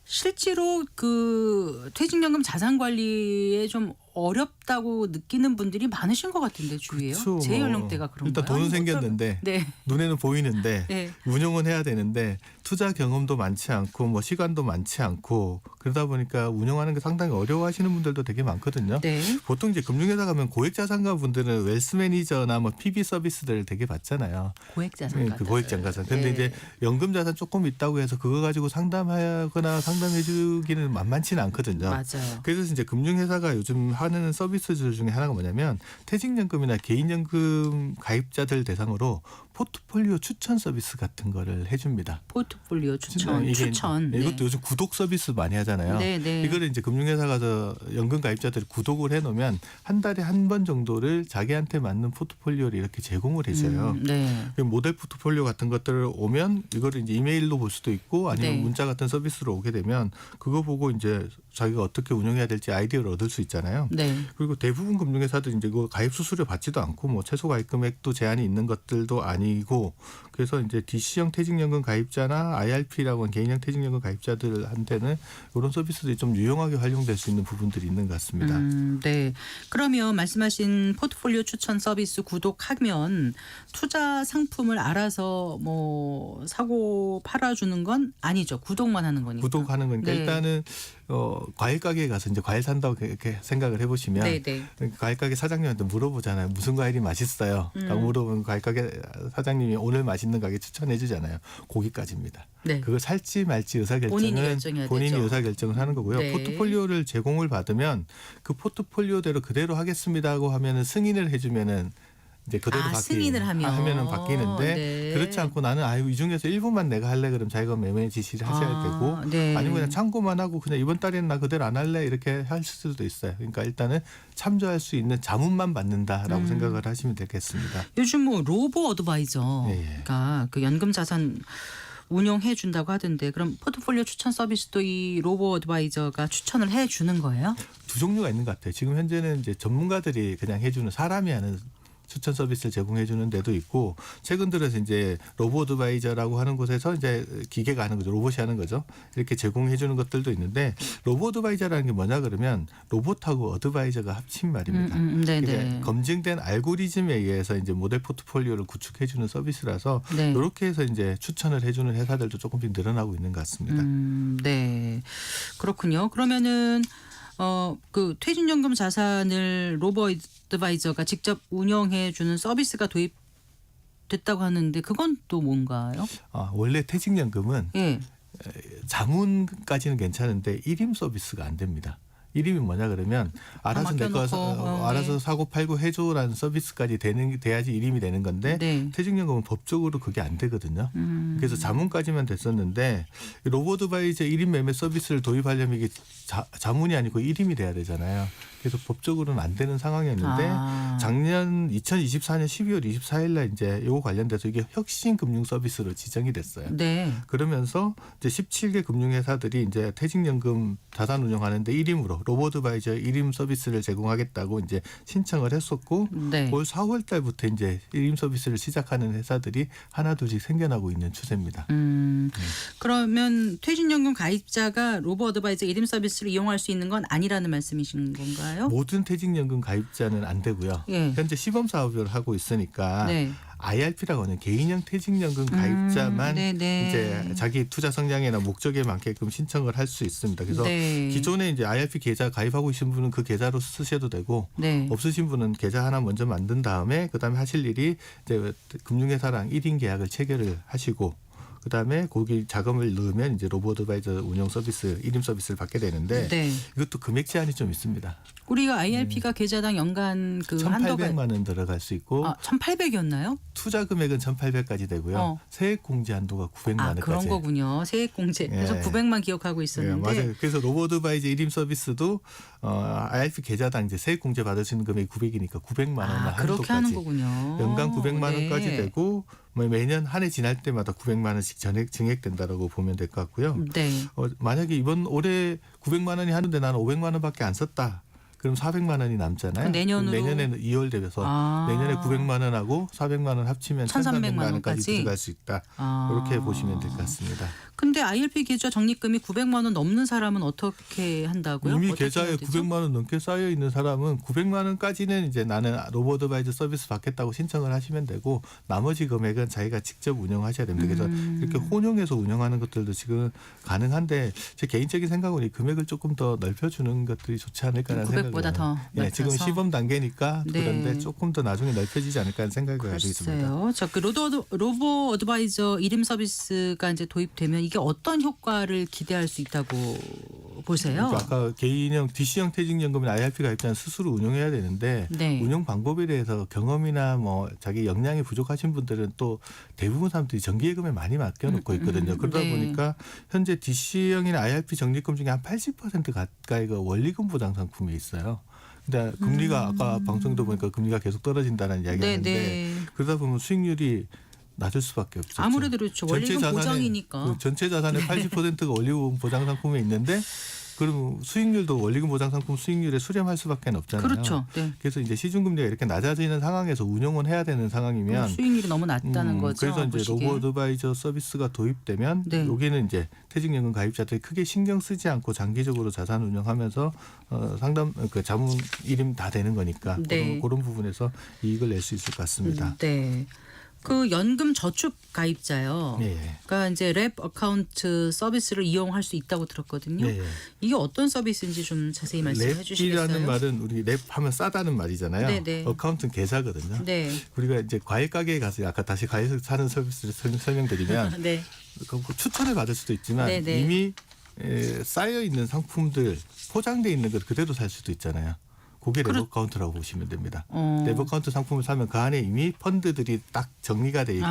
실제로 그 퇴직연금 자산 관리에 좀 어렵다고 느끼는 분들이 많으신 것 같은데 주위에요. 그쵸, 제 연령대가 그런가요? 일단 돈은 아니, 생겼는데 네. 눈에는 보이는데 네. 운용은 해야 되는데 투자 경험도 많지 않고 뭐 시간도 많지 않고 그러다 보니까 운용하는 게 상당히 어려워하시는 분들도 되게 많거든요. 네. 보통 이제 금융회사 가면 고액자산가 분들은 웰스 매니저나 뭐 PB 서비스들을 되게 받잖아요. 고액자산. 그 고액자산. 근데 네. 이제 연금 자산 조금 있다고 해서 그거 가지고 상담하거나 상담해주기는 만만치는 않거든요. 맞아요. 그래서 이제 금융회사가 요즘 하는 서비스들 중에 하나가 뭐냐면 퇴직연금이나 개인연금 가입자들 대상으로 포트폴리오 추천 서비스 같은 거를 해줍니다. 포트폴리오 추천. 이게 추천. 네. 이것도 요즘 구독 서비스 많이 하잖아요. 네, 네. 이거를 이제 금융회사 가서 연금 가입자들 구독을 해놓으면 한 달에 한 번 정도를 자기한테 맞는 포트폴리오를 이렇게 제공을 해줘요. 네. 그 모델 포트폴리오 같은 것들을 오면 이거를 이제 이메일로 볼 수도 있고 아니면 네. 문자 같은 서비스로 오게 되면 그거 보고 이제 자기가 어떻게 운영해야 될지 아이디어를 얻을 수 있잖아요. 네. 그리고 대부분 금융회사들이 이제 그 가입 수수료 받지도 않고 뭐 최소 가입 금액도 제한이 있는 것들도 아니고 아니고 그래서 이제 DC형 퇴직연금 가입자나 IRP라고 하는 개인형 퇴직연금 가입자들한테는 이런 서비스들이 좀 유용하게 활용될 수 있는 부분들이 있는 것 같습니다. 네. 그러면 말씀하신 포트폴리오 추천 서비스 구독하면 투자 상품을 알아서 뭐 사고 팔아주는 건 아니죠. 구독만 하는 거니까. 구독하는 거니까 네. 일단은 과일 가게에 가서 이제 과일 산다고 이렇게 생각을 해보시면 네, 네. 과일 가게 사장님한테 물어보잖아요. 무슨 과일이 맛있어요? 라고 물어보면 과일 가게 사장님이 오늘 맛있는 가게 추천해 주잖아요. 거기까지입니다. 네. 그걸 살지 말지 본인이 의사결정은 결정해야 본인이 되죠. 의사결정을 하는 거고요. 네. 포트폴리오를 제공을 받으면 그 포트폴리오대로 그대로 하겠습니다고 하면은 승인을 해주면은 이제 그대로 승인을 하면은 바뀌는데 네. 그렇지 않고 나는 이 중에서 일부만 내가 할래 그럼 자기가 매매 지시를 하셔야 되고 네. 아니면 그냥 참고만 하고 그냥 이번 달에는 나 그대로 안 할래 이렇게 할 수도 있어요. 그러니까 일단은 참조할 수 있는 자문만 받는다라고 생각을 하시면 되겠습니다. 요즘 뭐 로보 어드바이저가 그 연금 자산 운용해 준다고 하던데 그럼 포트폴리오 추천 서비스도 이 로보 어드바이저가 추천을 해 주는 거예요? 두 종류가 있는 것 같아요. 지금 현재는 이제 전문가들이 그냥 해주는 사람이 하는 추천 서비스를 제공해 주는 데도 있고 최근 들어서 이제 로보 어드바이저라고 하는 곳에서 이제 기계가 하는 거죠. 로봇이 하는 거죠. 이렇게 제공해 주는 것들도 있는데 로보 어드바이저라는 게 뭐냐 그러면 로봇하고 어드바이저가 합친 말입니다. 네네. 이게 검증된 알고리즘에 의해서 이제 모델 포트폴리오를 구축해 주는 서비스라서 네. 이렇게 해서 이제 추천을 해 주는 회사들도 조금씩 늘어나고 있는 것 같습니다. 네. 그렇군요. 그러면은 그 퇴직연금 자산을 로보 어드바이저가 직접 운영해 주는 서비스가 도입됐다고 하는데 그건 또 뭔가요? 원래 퇴직연금은 예. 자문까지는 괜찮은데 일임 서비스가 안 됩니다. 일임이 뭐냐 그러면 알아서 내거 맡겨놓고, 알아서 네. 사고 팔고 해줘라는 서비스까지 돼야지 일임이 되는 건데 네. 퇴직연금은 법적으로 그게 안 되거든요. 그래서 자문까지만 됐었는데 로보드바이저 일임 매매 서비스를 도입하려면 이게 자문이 아니고 일임이 돼야 되잖아요. 그래서 법적으로는 안 되는 상황이었는데 작년 2024년 12월 24일 날 이제 이거 관련돼서 이게 혁신 금융 서비스로 지정이 됐어요. 네. 그러면서 이제 17개 금융회사들이 이제 퇴직연금 자산 운영하는데 일임으로 로보드바이저 일임 서비스를 제공하겠다고 이제 신청을 했었고 네. 올 4월 달부터 이제 일임 서비스를 시작하는 회사들이 하나둘씩 생겨나고 있는 추세입니다. 그러면 퇴직연금 가입자가 로보 어드바이저 일임 서비스를 이용할 수 있는 건 아니라는 말씀이신 건가요? 모든 퇴직연금 가입자는 안 되고요. 예. 현재 시범 사업을 하고 있으니까 네. IRP라고 하는 개인형 퇴직연금 가입자만 네네. 이제 자기 투자 성향이나 목적에 맞게끔 신청을 할 수 있습니다. 그래서 네. 기존에 이제 IRP 계좌 가입하고 계신 분은 그 계좌로 쓰셔도 되고 네. 없으신 분은 계좌 하나 먼저 만든 다음에 그다음에 하실 일이 이제 금융회사랑 1인 계약을 체결을 하시고 그다음에 거기 자금을 넣으면 이제 로보 어드바이저 운영 서비스 일임 서비스를 받게 되는데 네. 이것도 금액 제한이 좀 있습니다. 우리가 IRP가 계좌당 연간 그 한도가 1,800만 원 들어갈 수 있고 1,800이었나요? 투자 금액은 1,800까지 되고요. 세액 공제 한도가 900만 원까지. 그런 거군요. 세액 공제. 그래서 예. 900만 기억하고 예, 있었는데 맞아요. 그래서 로보 어드바이저 일임 서비스도 IRP 계좌당 이제 세액 공제 받을 수 있는 금액이 900이니까 900만 원 한도까지. 그렇게 하는 거군요. 연간 900만 네. 원까지 되고 뭐 매년 한 해 지날 때마다 900만 원씩 증액된다라고 보면 될 것 같고요. 네. 만약에 이번 올해 900만 원이 하는데 나는 500만 원밖에 안 썼다. 그럼 400만 원이 남잖아요. 내년으로? 그럼 내년에는 2월 되면서 내년에 900만 원하고 400만 원 합치면 1,300만 원까지 들어갈 수 있다. 이렇게 보시면 될 것 같습니다. 근데 IRP 계좌 적립금이 900만 원 넘는 사람은 어떻게 한다고요? 이미 어떻게 계좌에 해야 되죠? 900만 원 넘게 쌓여 있는 사람은 900만 원까지는 이제 나는 로보 어드바이저 서비스 받겠다고 신청을 하시면 되고 나머지 금액은 자기가 직접 운영하셔야 됩니다. 그래서 이렇게 혼용해서 운영하는 것들도 지금 가능한데 제 개인적인 생각은 이 금액을 조금 더 넓혀주는 것들이 좋지 않을까라는 생각이 900보다 더 네, 지금 넓혀서. 시범 단계니까 네. 그런데 조금 더 나중에 넓혀지지 않을까 하는 생각을 가지고 있습니다. 글쎄요. 자, 그 로보 어드바이저 일임 서비스가 이제 도입되면 이게 어떤 효과를 기대할 수 있다고 보세요? 그러니까 아까 개인형 DC형 퇴직연금이나 IRP 가입자는 스스로 운영해야 되는데 네. 운영 방법에 대해서 경험이나 뭐 자기 역량이 부족하신 분들은 또 대부분 사람들이 정기예금에 많이 맡겨놓고 있거든요. 그러다 네. 보니까 현재 DC형이나 IRP 적립금 중에 한 80% 가까이가 원리금 보장 상품에 있어요. 근데 금리가 아까 방송도 보니까 금리가 계속 떨어진다는 이야기가 네, 하는데 네. 그러다 보면 수익률이 낮을 수밖에 없죠. 아무래도 그렇죠. 원리금 보장이니까. 전체 자산의 80%가 원리금 보장 상품에 있는데 그럼 수익률도 원리금 보장 상품 수익률에 수렴할 수밖에 없잖아요. 그렇죠. 네. 그래서 이제 시중금리가 이렇게 낮아지는 상황에서 운용은 해야 되는 상황이면 수익률이 너무 낮다는 거죠. 그래서 이제 보시기에. 로보 어드바이저 서비스가 도입되면 네. 여기는 이제 퇴직연금 가입자들이 크게 신경 쓰지 않고 장기적으로 자산 운영하면서 상담 그 자문 일임 다 되는 거니까 네. 그런 부분에서 이익을 낼 수 있을 것 같습니다. 네. 그 연금 저축 가입자요. 예. 그러니까 이제 랩 어카운트 서비스를 이용할 수 있다고 들었거든요. 예. 이게 어떤 서비스인지 좀 자세히 말씀해 주시겠어요? 랩이라는 말은 우리 랩하면 싸다는 말이잖아요. 네네. 어카운트는 계좌거든요. 네. 우리가 이제 과일 가게에 가서 아까 다시 과일 사는 서비스를 설명드리면 네. 그 추천을 받을 수도 있지만 네네. 이미 쌓여 있는 상품들 포장돼 있는 걸 그대로 살 수도 있잖아요. 그게 레버 카운트라고 보시면 됩니다. 레버 카운트 상품을 사면 그 안에 이미 펀드들이 딱 정리가 돼 있고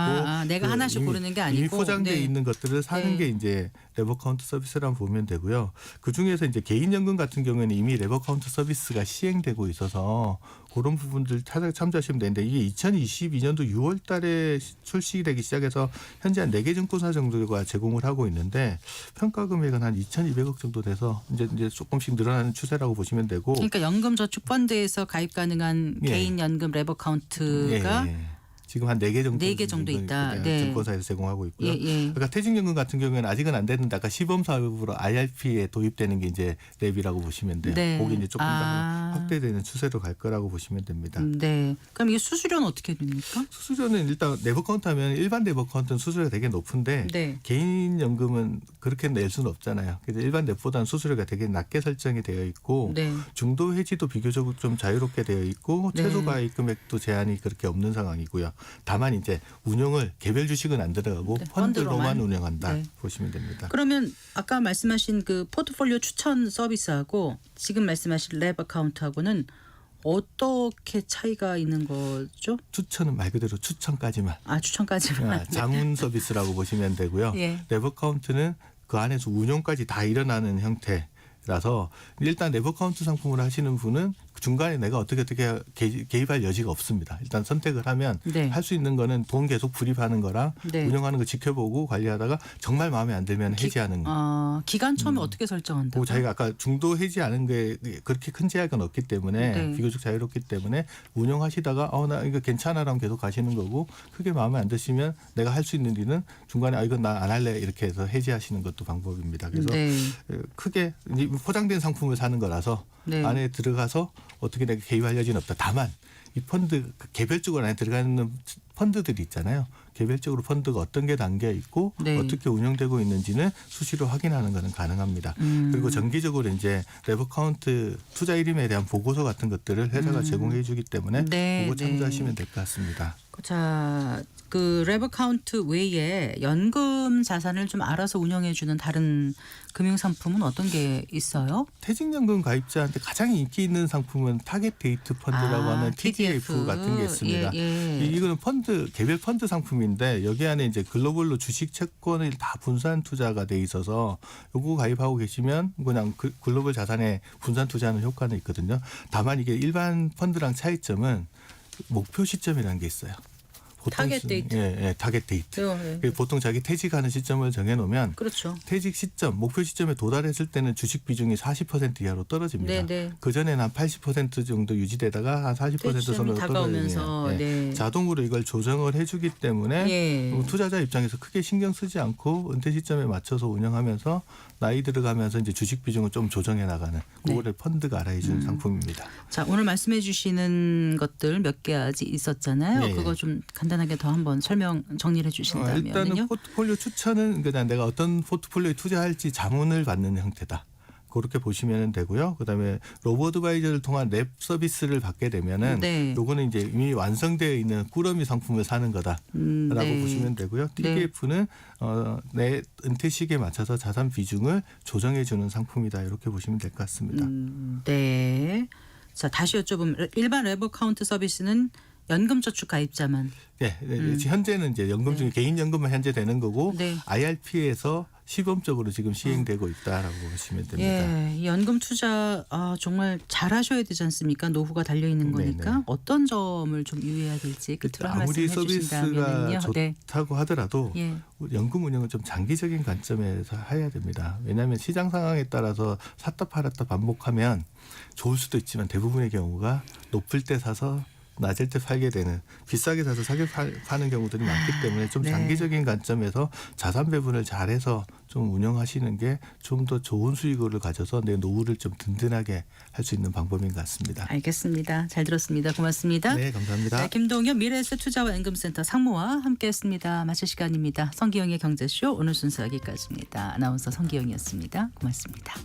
내가 그 하나씩 고르는 게 아니고 이미 포장돼 네. 있는 것들을 사는 네. 게 이제 레버 카운트 서비스라고 보면 되고요. 그 중에서 이제 개인연금 같은 경우에는 이미 레버 카운트 서비스가 시행되고 있어서 그런 부분들 참조하시면 되는데 이게 2022년도 6월 달에 출시되기 시작해서 현재 한 4개 증권사 정도가 제공을 하고 있는데 평가 금액은 한 2,200억 정도 돼서 이제 조금씩 늘어나는 추세라고 보시면 되고 그러니까 연금 저축 펀드에서 가입 가능한 예. 개인 연금 레버 카운트가 예. 지금 한 4개 정도, 4개 정도 있다. 네. 네. 증권사에서 제공하고 있고요. 예, 예. 그러니까 퇴직연금 같은 경우에는 아직은 안 됐는데 아까 시범 사업으로 IRP에 도입되는 게 이제 랩이라고 보시면 돼요. 네. 거기 이제 조금 더 아. 확대되는 추세로 갈 거라고 보시면 됩니다. 네. 그럼 이게 수수료는 어떻게 됩니까? 수수료는 일단 네버카운트 하면 일반 네버카운트는 수수료가 되게 높은데 네. 개인연금은 그렇게 낼 수는 없잖아요. 그래서 일반 랩보다는 수수료가 되게 낮게 설정이 되어 있고 네. 중도 해지도 비교적으로 좀 자유롭게 되어 있고 네. 최소 가입 금액도 제한이 그렇게 없는 상황이고요. 다만 이제 운용을 개별 주식은 안 들어가고 네, 펀드로만 펀드로만. 운영한다 네. 보시면 됩니다. 그러면 아까 말씀하신 그 포트폴리오 추천 서비스하고 지금 말씀하신 랩 어카운트하고는 어떻게 차이가 있는 거죠? 추천은 말 그대로 추천까지만 추천까지만. 자문 서비스라고 보시면 되고요. 예. 레버카운트는 그 안에서 운용까지 다 일어나는 형태라서 일단 레버카운트 상품을 하시는 분은 중간에 내가 어떻게 개입할 여지가 없습니다. 일단 선택을 하면 네. 할 수 있는 거는 돈 계속 불입하는 거랑 네. 운영하는 거 지켜보고 관리하다가 정말 마음에 안 들면 해지하는 거. 기간 처음에 어떻게 설정한다고? 뭐 자기가 아까 중도 해지하는 게 그렇게 큰 제약은 없기 때문에 네. 비교적 자유롭기 때문에 운영하시다가 나 이거 괜찮아라면 계속 가시는 거고 크게 마음에 안 드시면 내가 할 수 있는 일은 중간에 이건 나 안 할래 이렇게 해서 해지하시는 것도 방법입니다. 그래서 네. 크게 이제 포장된 상품을 사는 거라서 네. 안에 들어가서 어떻게 내가 개입할 여지는 없다. 다만 이 펀드 개별적으로 안에 들어가는 펀드들이 있잖아요. 개별적으로 펀드가 어떤 게 담겨 있고 네. 어떻게 운영되고 있는지는 수시로 확인하는 것은 가능합니다. 그리고 정기적으로 이제 레버카운트 투자 일임에 대한 보고서 같은 것들을 회사가 제공해 주기 때문에 네, 그거 네. 참조하시면 될 것 같습니다. 자, 그 랩 어카운트 외에 연금 자산을 좀 알아서 운영해 주는 다른 금융 상품은 어떤 게 있어요? 퇴직연금 가입자한테 가장 인기 있는 상품은 타겟 데이트 펀드라고 하는 TDF 같은 게 있습니다. 예. 이거는 개별 펀드 상품인데 여기 안에 이제 글로벌로 주식 채권을 다 분산 투자가 돼 있어서 요거 가입하고 계시면 그냥 글로벌 자산에 분산 투자하는 효과는 있거든요. 다만 이게 일반 펀드랑 차이점은 목표 시점이라는 게 있어요. 타겟 데이트. 예, 타겟 데이트. 네. 보통 자기 퇴직하는 시점을 정해놓으면 그렇죠. 퇴직 시점, 목표 시점에 도달했을 때는 주식 비중이 40% 이하로 떨어집니다. 네네. 그 전에는 한 80% 정도 유지되다가 한 40% 선으로 다가오면서 떨어지면 네. 자동으로 이걸 조정을 해주기 때문에 예. 투자자 입장에서 크게 신경 쓰지 않고 은퇴 시점에 맞춰서 운영하면서 나이 들어가면서 이제 주식 비중을 좀 조정해 나가는 그거를 펀드가 알아해주는 상품입니다. 자, 오늘 말씀해 주시는 것들 몇 가지 있었잖아요. 예. 그거 좀 간단하게 더 한번 설명 정리를 해 주신다면요. 일단은 포트폴리오 추천은 그냥 내가 어떤 포트폴리오에 투자할지 자문을 받는 형태다. 그렇게 보시면 되고요. 그다음에 로보 어드바이저를 통한 랩 서비스를 받게 되면은 네. 요거는 이제 이미 완성되어 있는 꾸러미 상품을 사는 거다라고 네. 보시면 되고요. TDF는 내 은퇴 시기에 맞춰서 자산 비중을 조정해 주는 상품이다. 이렇게 보시면 될 것 같습니다. 네. 자, 다시 여쭤보면 일반 랩 어카운트 서비스는 연금저축 가입자만. 네, 현재는 이제 연금 중에 개인연금만 현재 되는 거고 네. IRP에서 시범적으로 지금 시행되고 있다라고 보시면 됩니다. 예, 이 연금 투자 정말 잘하셔야 되지 않습니까? 노후가 달려 있는 거니까 네네. 어떤 점을 좀 유의해야 될지 끝으로 한 아무리 말씀 서비스가 해주신다면요. 네. 좋다고 하더라도 예. 연금 운영은 좀 장기적인 관점에서 해야 됩니다. 왜냐하면 시장 상황에 따라서 샀다 팔았다 반복하면 좋을 수도 있지만 대부분의 경우가 높을 때 사서 낮을 때 팔게 되는 비싸게 사서 싸게 파는 경우들이 많기 때문에 좀 네. 장기적인 관점에서 자산 배분을 잘해서 좀 운영하시는 게 좀 더 좋은 수익을 가져서 내 노후를 좀 든든하게 할 수 있는 방법인 것 같습니다. 알겠습니다. 잘 들었습니다. 고맙습니다. 네, 감사합니다. 네, 김동현 미래에셋 투자와 연금센터 상무와 함께했습니다. 마칠 시간입니다. 성기영의 경제쇼 오늘 순서 여기까지입니다. 아나운서 성기영이었습니다. 고맙습니다.